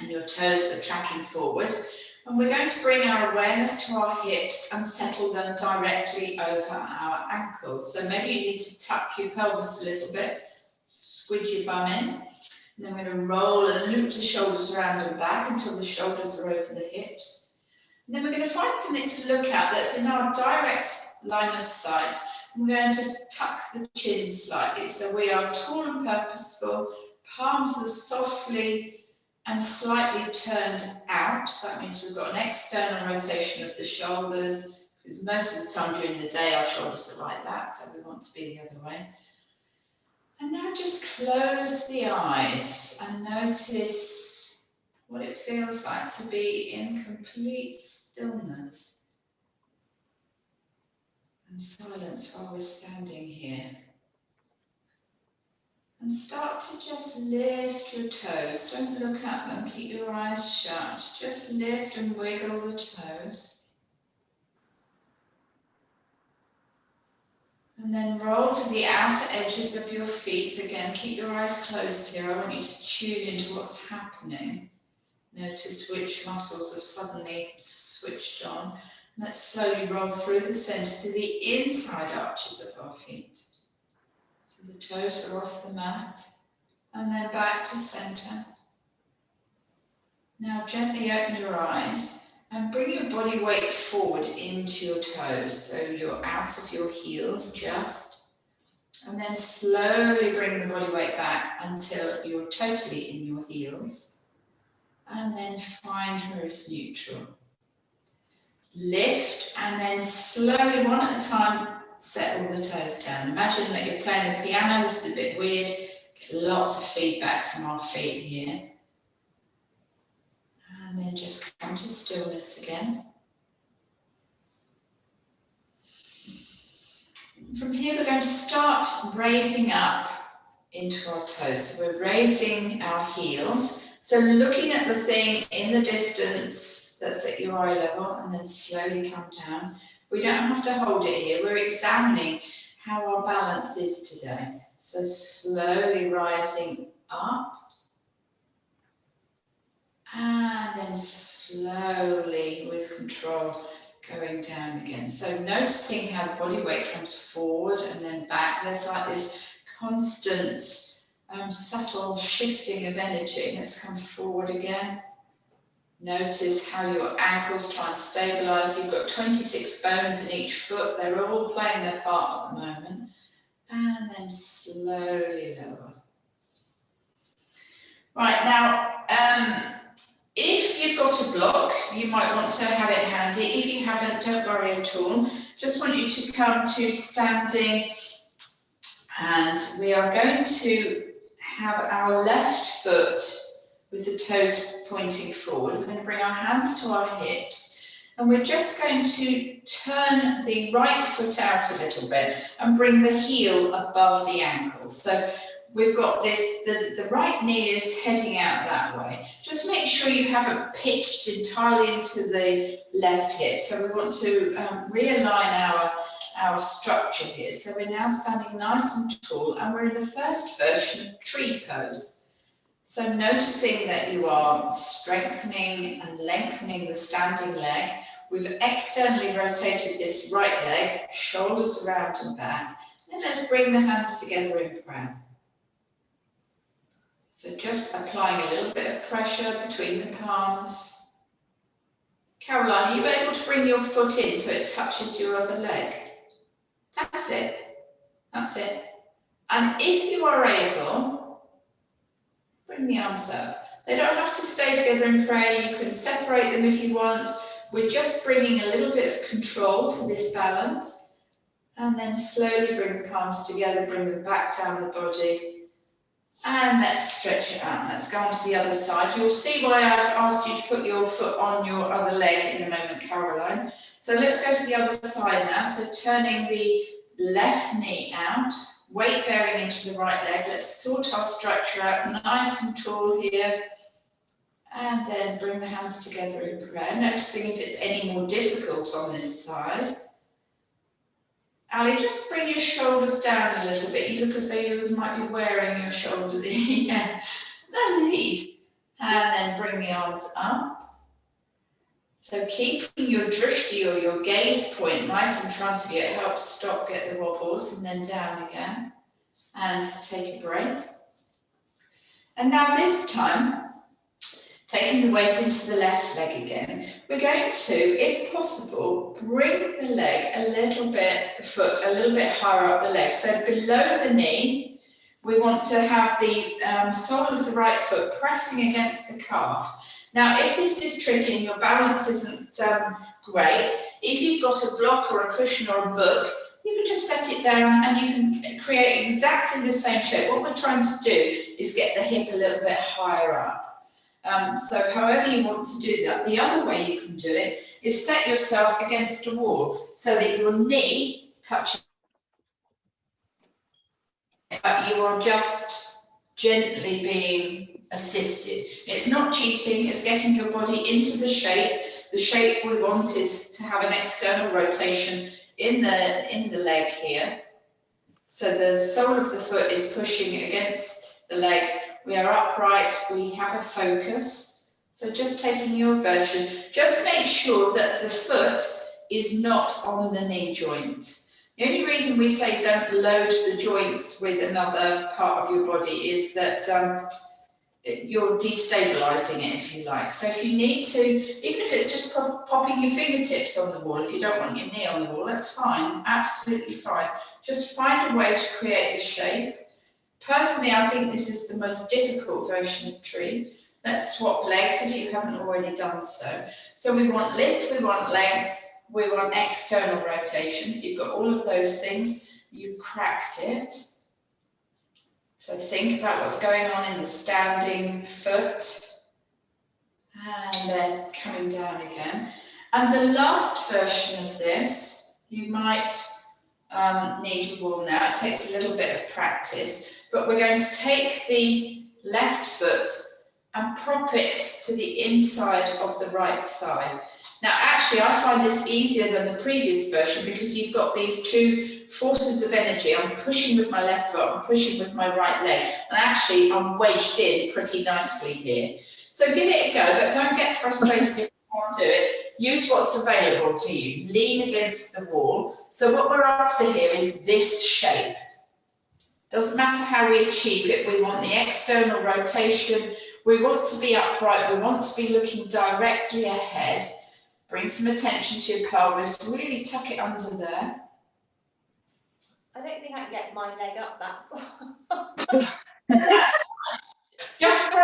and your toes are tracking forward. And we're going to bring our awareness to our hips and settle them directly over our ankles. So maybe you need to tuck your pelvis a little bit, squidge your bum in. And then we're going to roll and loop the shoulders around and back until the shoulders are over the hips. And then we're going to find something to look at that's in our direct line of sight. We're going to tuck the chin slightly. So we are tall and purposeful, palms are softly and slightly turned out. That means we've got an external rotation of the shoulders, because most of the time during the day our shoulders are like that, so we want to be the other way. And now just close the eyes and notice what it feels like to be in complete stillness and silence while we're standing here. And start to just lift your toes. Don't look at them, keep your eyes shut. Just lift and wiggle the toes. And then roll to the outer edges of your feet. Again, keep your eyes closed here. I want you to tune into what's happening. Notice which muscles have suddenly switched on. Let's slowly roll through the center to the inside arches of our feet. So the toes are off the mat. And then back to center. Now gently open your eyes and bring your body weight forward into your toes. So you're out of your heels just. And then slowly bring the body weight back until you're totally in your heels. And then find where it's neutral. Lift and then slowly, one at a time, set all the toes down. Imagine that you're playing the piano. This is a bit weird. Get lots of feedback from our feet here. And then just come to stillness again. From here, we're going to start raising up into our toes. So we're raising our heels. So looking at the thing in the distance that's at your eye level, and then slowly come down. We don't have to hold it here. We're examining how our balance is today. So slowly rising up. And then slowly, with control, going down again. So noticing how the body weight comes forward and then back. There's like this constant, subtle shifting of energy. Let's come forward again. Notice how your ankles try and stabilize. You've got 26 bones in each foot. They're all playing their part at the moment. And then slowly lower. Right, now, if you've got a block, you might want to have it handy. If you haven't, don't worry at all. Just want you to come to standing, and we are going to have our left foot with the toes pointing forward. We're going to bring our hands to our hips, and we're just going to turn the right foot out a little bit and bring the heel above the ankle. So we've got this, the right knee is heading out that way. Just make sure you haven't pitched entirely into the left hip. So we want to realign our structure here. So we're now standing nice and tall, and we're in the first version of tree pose. So noticing that you are strengthening and lengthening the standing leg. We've externally rotated this right leg, shoulders around and back. Then let's bring the hands together in prayer. So just applying a little bit of pressure between the palms. Caroline, are you able to bring your foot in so it touches your other leg? That's it. That's it. And if you are able, bring the arms up. They don't have to stay together in prayer. You can separate them if you want. We're just bringing a little bit of control to this balance. And then slowly bring the palms together, bring them back down the body. And let's stretch it out. Let's go on to the other side. You'll see why I've asked you to put your foot on your other leg in a moment, Caroline. So let's go to the other side now. So turning the left knee out, weight bearing into the right leg. Let's sort our structure out nice and tall here. And then bring the hands together in prayer. Noticing if it's any more difficult on this side. Ali, just bring your shoulders down a little bit. You look as though you might be wearing your shoulder. Yeah, no need. And then bring the arms up. So keeping your drishti or your gaze point right in front of you, it helps get the wobbles, and then down again. And take a break. And now this time, taking the weight into the left leg again, we're going to, if possible, bring the leg a little bit, the foot a little bit higher up the leg. So below the knee, we want to have the sole of the right foot pressing against the calf. Now, if this is tricky and your balance isn't great, if you've got a block or a cushion or a book, you can just set it down and you can create exactly the same shape. What we're trying to do is get the hip a little bit higher up. So however you want to do that, the other way you can do it is set yourself against a wall so that your knee touches, but you are just gently being assisted. It's not cheating, it's getting your body into the shape. The shape we want is to have an external rotation in the leg here. So the sole of the foot is pushing against the leg. We are upright, we have a focus. So just taking your version, just make sure that the foot is not on the knee joint. The only reason we say don't load the joints with another part of your body is that you're destabilizing it, if you like. So if you need to, even if it's just popping your fingertips on the wall, if you don't want your knee on the wall, that's fine, absolutely fine. Just find a way to create the shape. Personally, I think this is the most difficult version of tree. Let's swap legs if you haven't already done so. So we want lift, we want length, we want external rotation. If you've got all of those things, you've cracked it. So think about what's going on in the standing foot. And then coming down again. And the last version of this, you might need a wall now. It takes a little bit of practice. But we're going to take the left foot and prop it to the inside of the right thigh. Now, actually, I find this easier than the previous version because you've got these two forces of energy. I'm pushing with my left foot, I'm pushing with my right leg, and actually I'm wedged in pretty nicely here. So give it a go, but don't get frustrated if you can't do it. Use what's available to you. Lean against the wall. So what we're after here is this shape. Doesn't matter how we achieve it, we want the external rotation, we want to be upright, we want to be looking directly ahead. Bring some attention to your pelvis, really tuck it under there. I don't think I can get my leg up that far. Just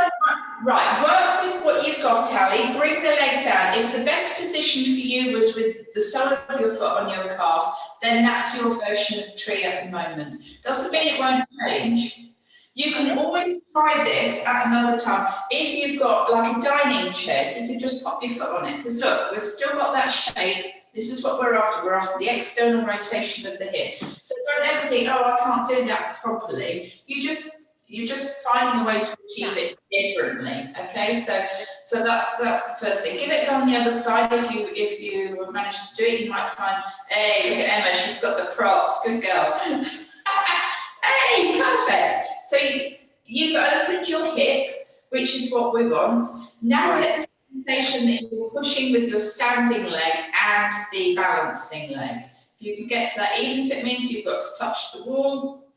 right, work with what you've got, Ali. Bring the leg down. If the best position for you was with the sole of your foot on your calf, then that's your version of tree at the moment. Doesn't mean it won't change. You can always try this at another time. If you've got like a dining chair, you can just pop your foot on it. Because look, we've still got that shape. This is what we're after. We're after the external rotation of the hip. So don't ever think, oh, I can't do that properly. You're just finding a way to achieve it differently. Okay, so that's the first thing. Give it a go on the other side. If you manage to do it, you might find, hey, look at Emma, she's got the props. Good girl. Hey, perfect. So you've opened your hip which is what we want. Now Right. get the sensation that you're pushing with your standing leg and the balancing leg. You can get to that, even if it means you've got to touch the wall.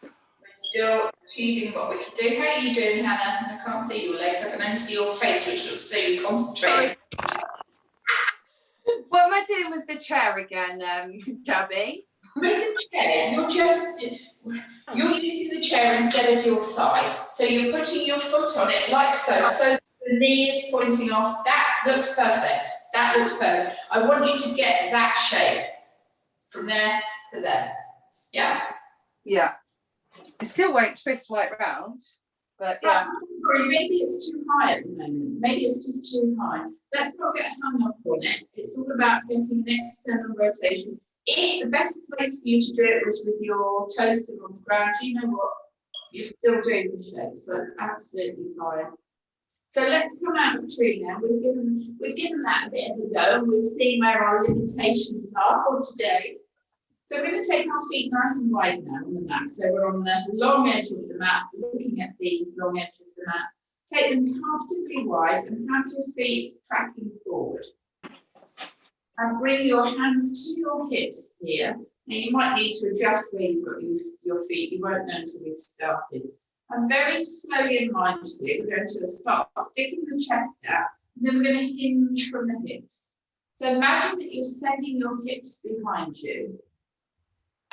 We're still achieving what we can do. How are you doing, Hannah? I can't see your legs, I can only see your face, which looks so you concentrate. What am I doing with the chair again, Gabby? With the chair, you're using the chair instead of your thigh. So you're putting your foot on it like so. So the knee is pointing off. That looks perfect. That looks perfect. I want you to get that shape from there to there. Yeah? Yeah. It still won't twist right round, but yeah. Sorry, maybe it's too high at the moment. Maybe it's just too high. Let's not get hung up on it. It's all about getting an external rotation. If the best place for you to do it was with your toes still on the ground, do you know what? You're still doing the shape, so that's absolutely fine. So let's come out of the tree now. We've given that a bit of a go, and we've seen where our limitations are for today. So we're going to take our feet nice and wide now on the mat. So we're on the long edge of the mat, looking at the long edge of the mat. Take them comfortably wide and have your feet tracking forward. And bring your hands to your hips here. Now you might need to adjust where you've got your feet. You won't know until we've started. And very slowly and mindfully, we're going to start sticking the chest out. And then we're going to hinge from the hips. So imagine that you're sending your hips behind you.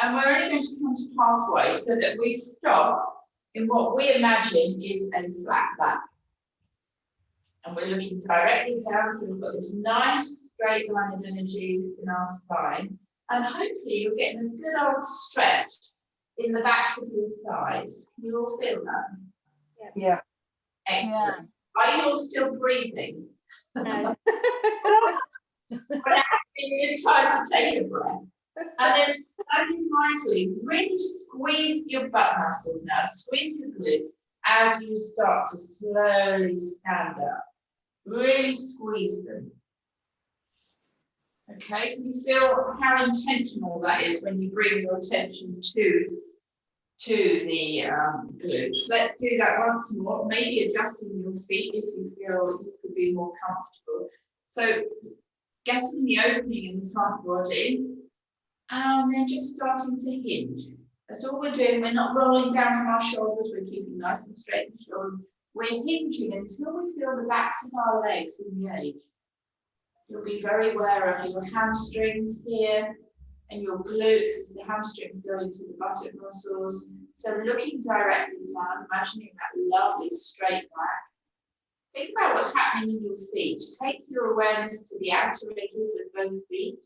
And we're only going to come to halfway so that we stop in what we imagine is a flat back. And we're looking directly down, so we've got this nice straight line of energy in our spine. And hopefully you're getting a good old stretch in the backs of your thighs. Can you all feel that? Yeah. Excellent. Are you all still breathing? No. Well, that's a good time to take a breath. And then slowly, mindfully, really squeeze your butt muscles now, squeeze your glutes as you start to slowly stand up. Really squeeze them. Okay, can you feel how intentional that is when you bring your attention to the glutes? Let's do that once more, maybe adjusting your feet if you feel you could be more comfortable. So getting the opening in the front body, and then just starting to hinge. That's all we're doing. We're not rolling down from our shoulders. We're keeping nice and straight in the shoulders. We're hinging until we feel the backs of our legs engage. You'll be very aware of your hamstrings here and your glutes as the hamstrings go into the buttock muscles. So looking directly down, imagining that lovely straight back. Think about what's happening in your feet. Take your awareness to the outer edges of both feet.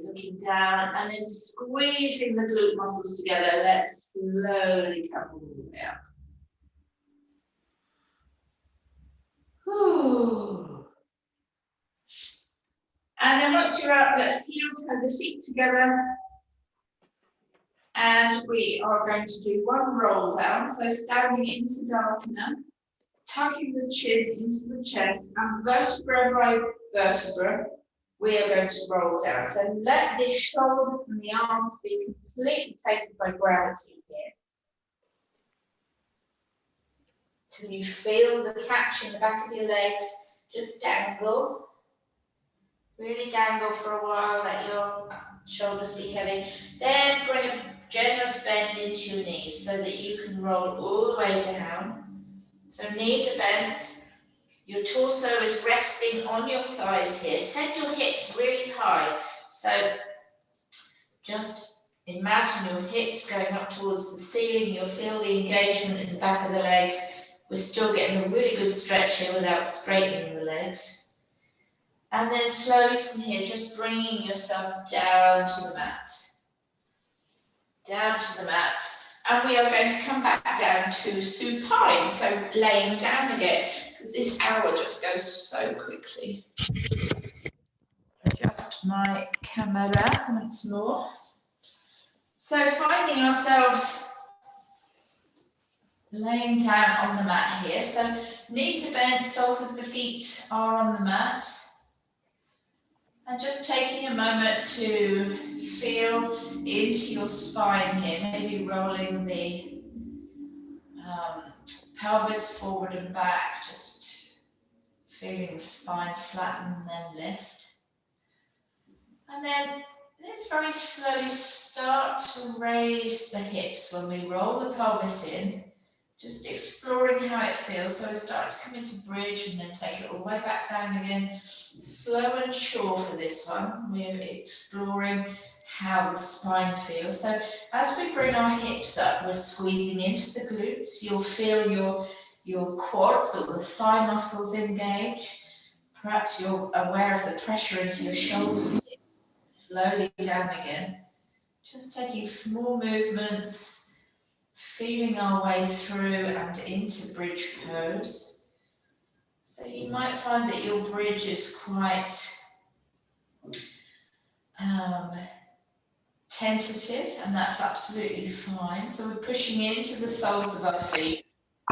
Looking down and then squeezing the glute muscles together. Let's slowly come all the way up. Whew. And then once you're up, let's heel toe the feet together. And we are going to do one roll down. So standing into Sukhasana, tucking the chin into the chest, and vertebra by vertebra, we are going to roll down. So let the shoulders and the arms be completely taken by gravity here. Till you feel the catch in the back of your legs, just dangle. Really dangle for a while, let your shoulders be heavy. Then bring a generous bend into your knees so that you can roll all the way down. So knees are bent. Your torso is resting on your thighs here. Send your hips really high. So just imagine your hips going up towards the ceiling. You'll feel the engagement in the back of the legs. We're still getting a really good stretch here without straightening the legs. And then slowly from here, just bringing yourself down to the mat. Down to the mat. And we are going to come back down to supine, so laying down again. This hour just goes so quickly. Adjust my camera once more. So finding ourselves laying down on the mat here. So knees are bent, soles of the feet are on the mat. And just taking a moment to feel into your spine here, maybe rolling the pelvis forward and back, just feeling the spine flatten and then lift. And then let's very slowly start to raise the hips when we roll the pelvis in, just exploring how it feels. So we start to come into bridge and then take it all the way back down again. Slow and sure for this one. We're exploring how the spine feels. So as we bring our hips up, we're squeezing into the glutes. You'll feel your quads or the thigh muscles engage. Perhaps you're aware of the pressure into your shoulders. Slowly down again. Just taking small movements, feeling our way through and into bridge pose. So you might find that your bridge is quite tentative, and that's absolutely fine. So we're pushing into the soles of our feet.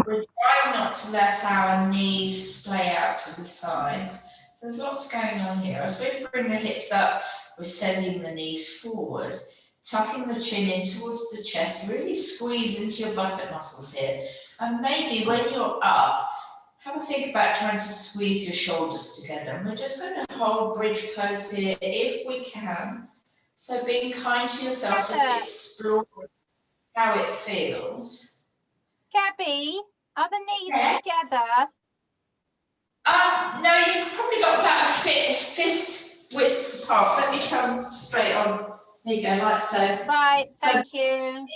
We're trying not to let our knees splay out to the sides. So there's lots going on here. As we bring the hips up, we're sending the knees forward, tucking the chin in towards the chest, really squeeze into your buttock muscles here. And maybe when you're up, have a think about trying to squeeze your shoulders together. And we're just going to hold bridge pose here if we can. So being kind to yourself, just explore how it feels. Gabby, are the knees together? No, you've probably got about a fist width apart. Let me come straight on. There you go, like so. Right, thank you.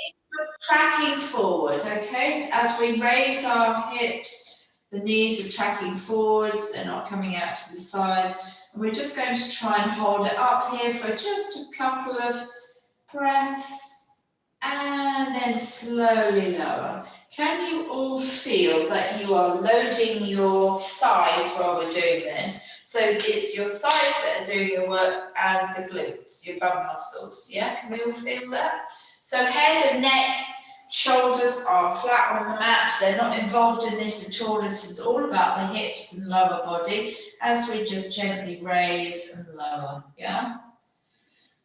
Tracking forward, okay? As we raise our hips, the knees are tracking forwards, they're not coming out to the sides. And we're just going to try and hold it up here for just a couple of breaths and then slowly lower. Can you all feel that you are loading your thighs while we're doing this? So it's your thighs that are doing your work and the glutes, your bum muscles, yeah? Can we all feel that? So head and neck, shoulders are flat on the mat. They're not involved in this at all. This is all about the hips and lower body as we just gently raise and lower, yeah?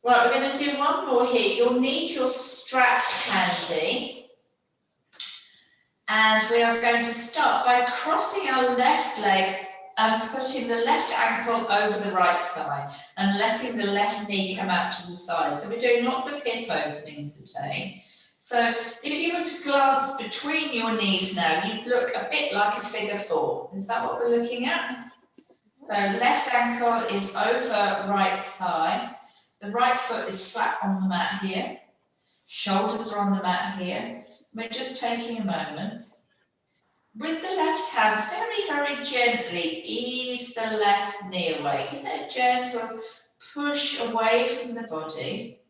Right, we're going to do one more here. You'll need your strap handy. And we are going to start by crossing our left leg and putting the left ankle over the right thigh and letting the left knee come out to the side. So we're doing lots of hip opening today. So if you were to glance between your knees now, you'd look a bit like a figure four. Is that what we're looking at? So left ankle is over right thigh. The right foot is flat on the mat here. Shoulders are on the mat here. We're just taking a moment. With the left hand, very, very gently ease the left knee away. Give it a gentle push away from the body.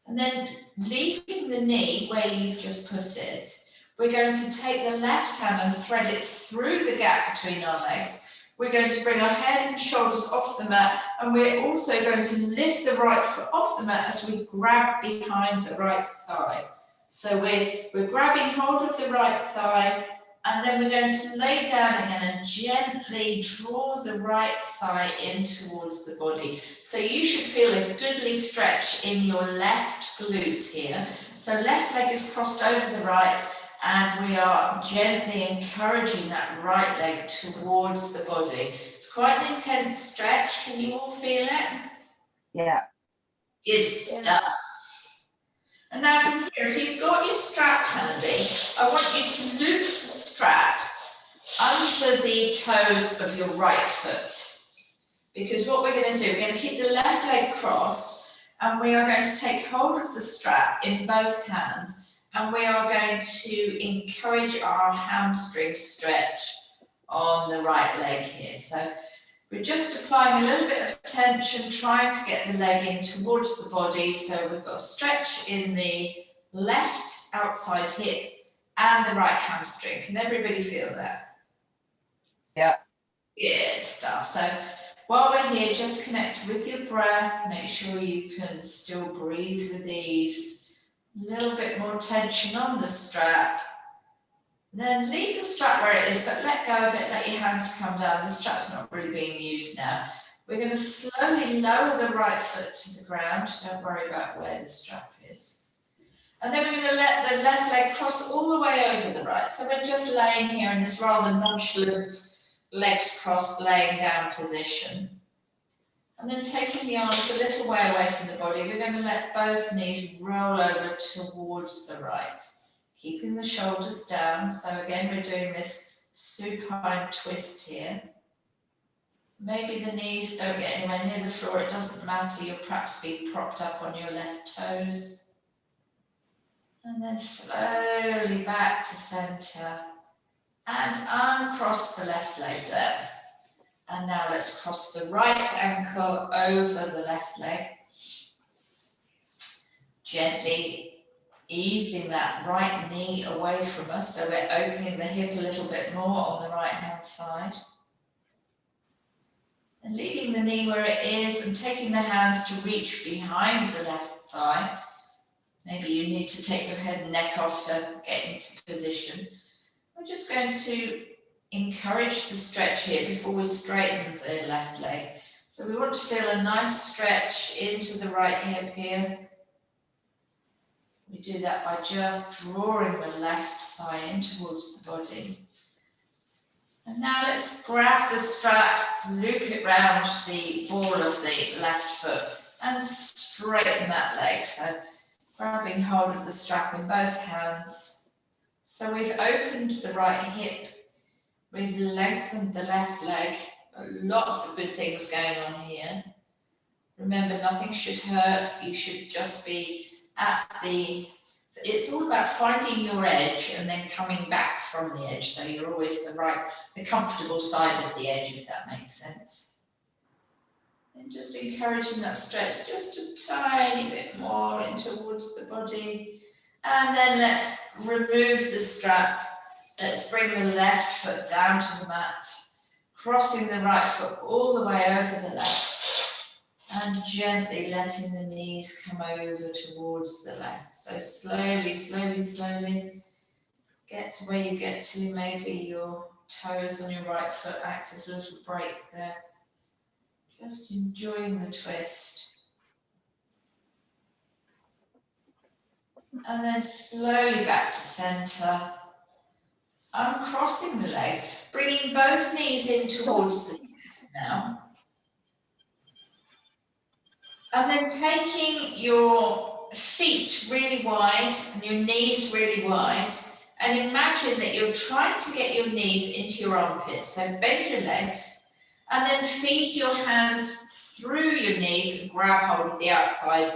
And then leaving the knee where you've just put it, we're going to take the left hand and thread it through the gap between our legs. We're going to bring our head and shoulders off the mat, and we're also going to lift the right foot off the mat as we grab behind the right thigh. So we're grabbing hold of the right thigh, and then we're going to lay down again and gently draw the right thigh in towards the body. So you should feel a goodly stretch in your left glute here. So left leg is crossed over the right, and we are gently encouraging that right leg towards the body. It's quite an intense stretch. Can you all feel it? Yeah. Good stuff. And now from here, if you've got your strap handy, I want you to loop the strap under the toes of your right foot. Because what we're going to do, we're going to keep the left leg crossed, and we are going to take hold of the strap in both hands, and we are going to encourage our hamstring stretch on the right leg here. So we're just applying a little bit of tension, trying to get the leg in towards the body. So we've got a stretch in the left outside hip and the right hamstring. Can everybody feel that? Yeah. Good stuff. So while we're here, just connect with your breath. Make sure you can still breathe with ease. A little bit more tension on the strap. Then leave the strap where it is, but let go of it, let your hands come down. The strap's not really being used now. We're going to slowly lower the right foot to the ground. Don't worry about where the strap is. And then we're going to let the left leg cross all the way over the right. So we're just laying here in this rather nonchalant legs crossed laying down position. And then taking the arms a little way away from the body, we're going to let both knees roll over towards the right, keeping the shoulders down. So again, we're doing this supine twist here. Maybe the knees don't get anywhere near the floor, it doesn't matter, you'll perhaps be propped up on your left toes. And then slowly back to centre and uncross the left leg there. And now let's cross the right ankle over the left leg. Gently easing that right knee away from us, so we're opening the hip a little bit more on the right hand side. And leaving the knee where it is and taking the hands to reach behind the left thigh. Maybe you need to take your head and neck off to get into position. We're just going to encourage the stretch here before we straighten the left leg. So we want to feel a nice stretch into the right hip here. We do that by just drawing the left thigh in towards the body. And now let's grab the strap, loop it round the ball of the left foot and straighten that leg. So grabbing hold of the strap in both hands. So we've opened the right hip. We've lengthened the left leg. Lots of good things going on here. Remember, nothing should hurt. You should just be at the... It's all about finding your edge and then coming back from the edge. So you're always the comfortable side of the edge, if that makes sense. And just encouraging that stretch just a tiny bit more in towards the body. And then let's remove the strap. Let's bring the left foot down to the mat, crossing the right foot all the way over the left. And gently letting the knees come over towards the left. So slowly, slowly, slowly get to where you get to. Maybe your toes on your right foot act as a little break there. Just enjoying the twist. And then slowly back to centre. Uncrossing the legs, bringing both knees in towards the knees now. And then taking your feet really wide and your knees really wide, and imagine that you're trying to get your knees into your armpits. So bend your legs and then feed your hands through your knees and grab hold of the outside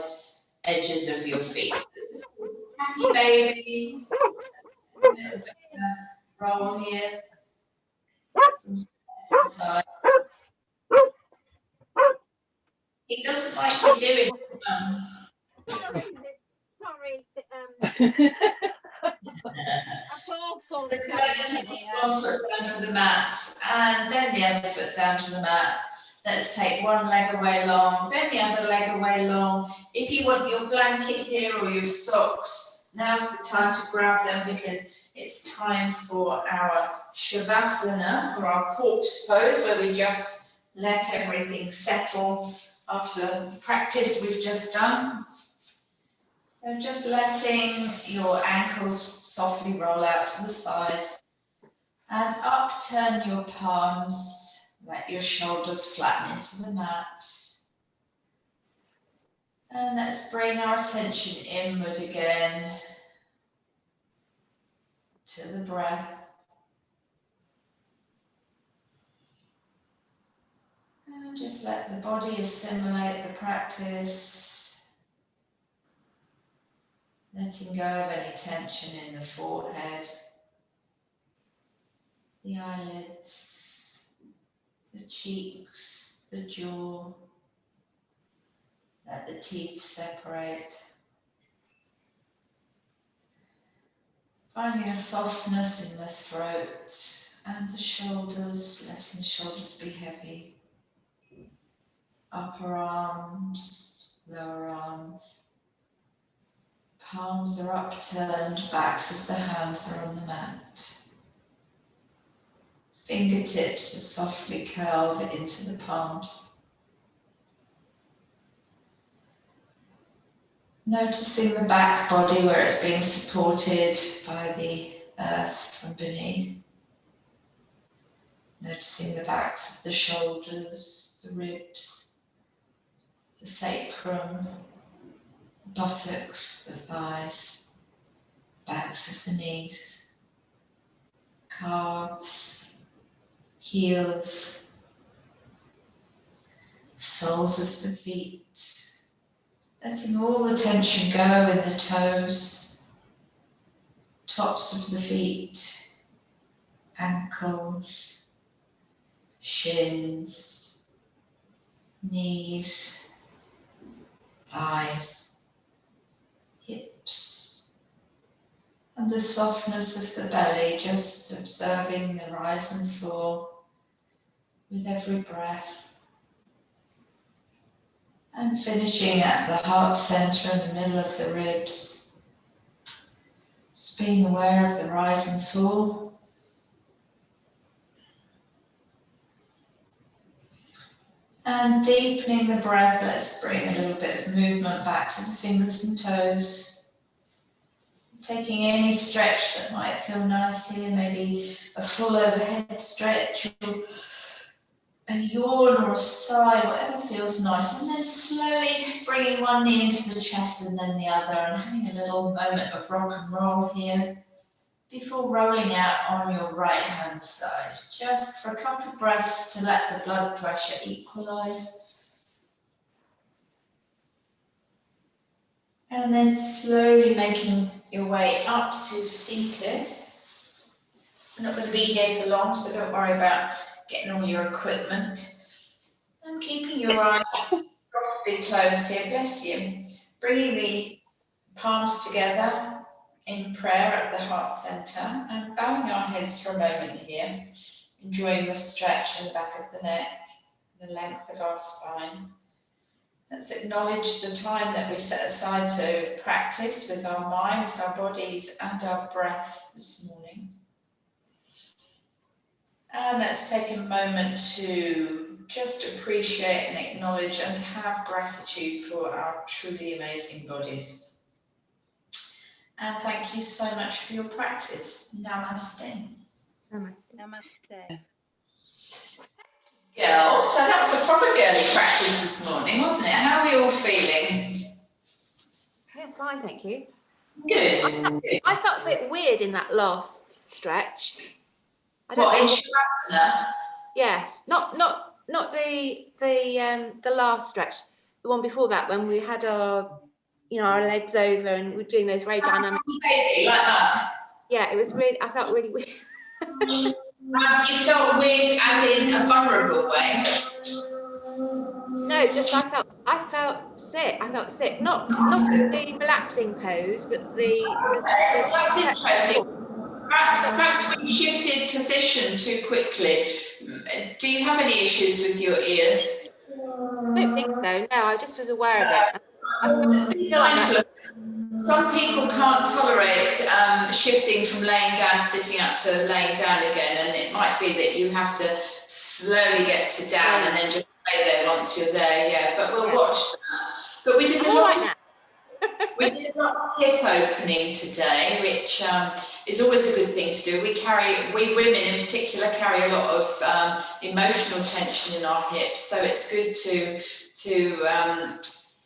edges of your feet. So this is called happy baby. Roll here from side to side. He doesn't like you doing it. Sorry. Let's take one foot down to the mat and then the other foot down to the mat. Let's take one leg away long, then the other leg away long. If you want your blanket here or your socks, now's the time to grab them because it's time for our Shavasana, or our corpse pose, where we just let everything settle after the practice we've just done. So just letting your ankles softly roll out to the sides and upturn your palms. Let your shoulders flatten into the mat. And let's bring our attention inward again to the breath. And just let the body assimilate the practice. Letting go of any tension in the forehead, the eyelids, the cheeks, the jaw. Let the teeth separate. Finding a softness in the throat and the shoulders, letting the shoulders be heavy. Upper arms, lower arms. Palms are upturned, backs of the hands are on the mat. Fingertips are softly curled into the palms. Noticing the back body where it's being supported by the earth from beneath. Noticing the backs of the shoulders, the ribs, the sacrum, the buttocks, the thighs, backs of the knees, calves, heels, soles of the feet. Letting all the tension go in the toes, tops of the feet, ankles, shins, knees, thighs, hips, and the softness of the belly, just observing the rise and fall with every breath. And finishing at the heart center in the middle of the ribs. Just being aware of the rise and fall. And deepening the breath, let's bring a little bit of movement back to the fingers and toes. Taking any stretch that might feel nice here, maybe a full overhead stretch, or a yawn or a sigh, whatever feels nice. And then slowly bringing one knee into the chest and then the other, and having a little moment of rock and roll here before rolling out on your right hand side, just for a couple of breaths to let the blood pressure equalize. And then slowly making your way up to seated. I'm not going to be here for long, so don't worry about getting all your equipment. And keeping your eyes softly closed here, bless you. Bringing the palms together in prayer at the heart center and bowing our heads for a moment here, enjoying the stretch in the back of the neck, the length of our spine. Let's acknowledge the time that we set aside to practice with our minds, our bodies, and our breath this morning. And let's take a moment to just appreciate and acknowledge and have gratitude for our truly amazing bodies. And thank you so much for your practice. Namaste. Namaste. Girls, so that was a proper girly practice this morning, wasn't it? How are we all feeling? Yeah, fine, thank you. Good. I felt a bit weird in that last stretch. What, in Sukhasana? Yes, not the last stretch, the one before that, when we had our legs over and we're doing those very dynamic. Baby, like that. Yeah, it was really. I felt really weird. You felt weird as in a vulnerable way? No, just I felt sick. I felt sick. Not the relaxing pose, but the. Okay, that's interesting. Perhaps we shifted position too quickly. Do you have any issues with your ears? I don't think so. No, I just was aware of it. I feel like that. Some people can't tolerate shifting from laying down, sitting up to laying down again, and it might be that you have to slowly get to down and then just stay there once you're there. Yeah, but we'll watch that. But we did a lot of hip opening today, which is always a good thing to do. We women in particular carry a lot of emotional tension in our hips, so it's good to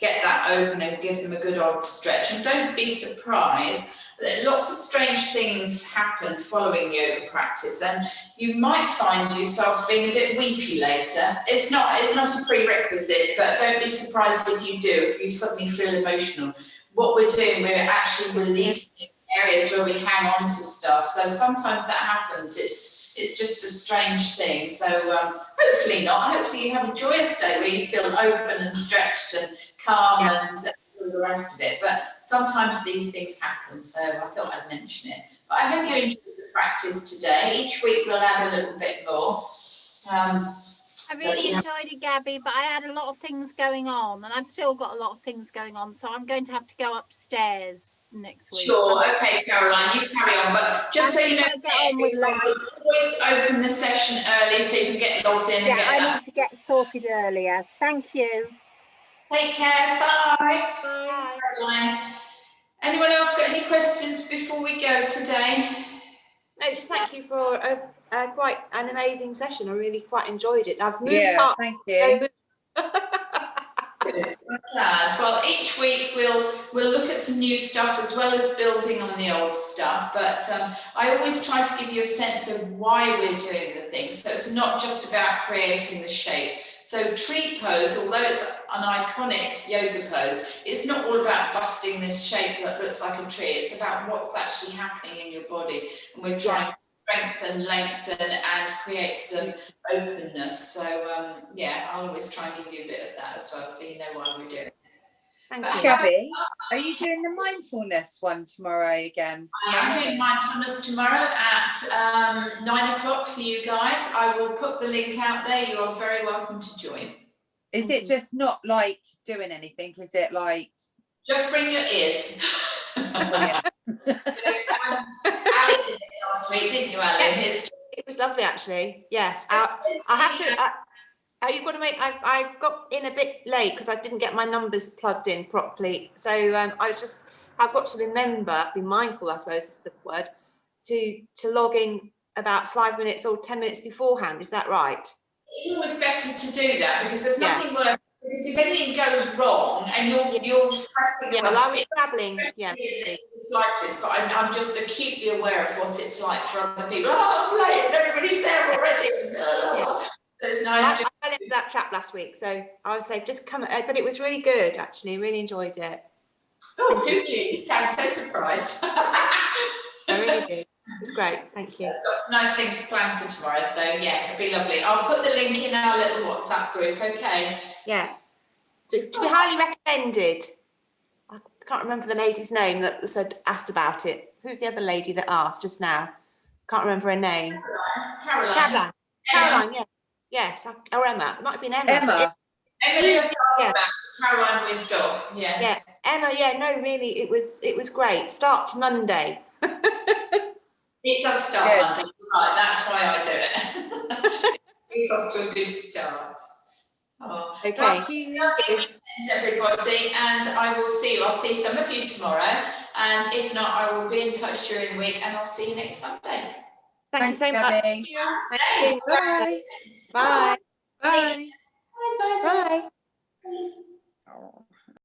get that open and give them a good old stretch. And don't be surprised that lots of strange things happen following yoga practice, and you might find yourself being a bit weepy later. It's not a prerequisite, but don't be surprised if you do, if you suddenly feel emotional. What we're doing, we're actually releasing areas where we hang on to stuff. So sometimes that happens. It's just a strange thing. So hopefully not. Hopefully you have a joyous day where you feel open and stretched and calm and all the rest of it. But sometimes these things happen. So I thought I'd mention it. But I hope you enjoyed the practice today. Each week we'll add a little bit more. I really enjoyed it, Gabby, but I had a lot of things going on, and I've still got a lot of things going on, so I'm going to have to go upstairs next week. Sure, okay, Caroline, you carry on. But just so you know, always open the session early so you can get logged in and get that. I need to get sorted earlier. Thank you. Take care. Bye. Bye. Caroline. Anyone else got any questions before we go today? No, just thank you for quite an amazing session. I really quite enjoyed it. I've moved Yeah, up. thank you. Good. I'm glad. Well, each week we'll look at some new stuff as well as building on the old stuff. But I always try to give you a sense of why we're doing the things. So it's not just about creating the shape. So tree pose, although it's an iconic yoga pose, it's not all about busting this shape that looks like a tree. It's about what's actually happening in your body. And we're trying to strengthen, lengthen, and create some openness. So yeah, I'll always try and give you a bit of that as well, so you know why we're doing it. Thank you. Gabby, are you doing the mindfulness one tomorrow again? I am doing mindfulness tomorrow at 9 o'clock for you guys. I will put the link out there. You are very welcome to join. Is it just not like doing anything? Is it like? Just bring your ears. Yeah. Ali did it last week, didn't you, Ali? It was lovely, actually. Yes, I have to. You've got to make. I got in a bit late because I didn't get my numbers plugged in properly. So I've got to remember, be mindful, I suppose is the word, to log in about 5 minutes or 10 minutes beforehand. Is that right? It's always better to do that because there's nothing worse. Because if anything goes wrong and you're stressing, well, I was travelling, the slightest, but I'm just acutely aware of what it's like for other people. Oh, I'm late and everybody's there already. So it's nice. I fell into that trap last week, so I would say just come. But it was really good, actually. Really enjoyed it. Oh, who knew? You sound so surprised. I really do. It's great. Thank you. I've got some nice things planned for tomorrow, so yeah, it'll be lovely. I'll put the link in our little WhatsApp group, okay? Yeah. To be highly recommended. I can't remember the lady's name that asked about it. Who's the other lady that asked just now? Can't remember her name. Caroline. Caroline, yeah. Yes, or Emma. It might have been Emma. Emma. Emma just asked about Caroline whizzed off. Yeah. Yeah. Emma, yeah, no, really, it was great. Start to Monday. It does start Monday, right? That's why I do it. We got to a good start. Oh, Okay. Thank you, everybody, and I will see you. I'll see some of you tomorrow, and if not, I will be in touch during the week, and I'll see you next Sunday. Thanks so Gabby. much. Thank you. Bye. Bye. Bye. Bye. Bye.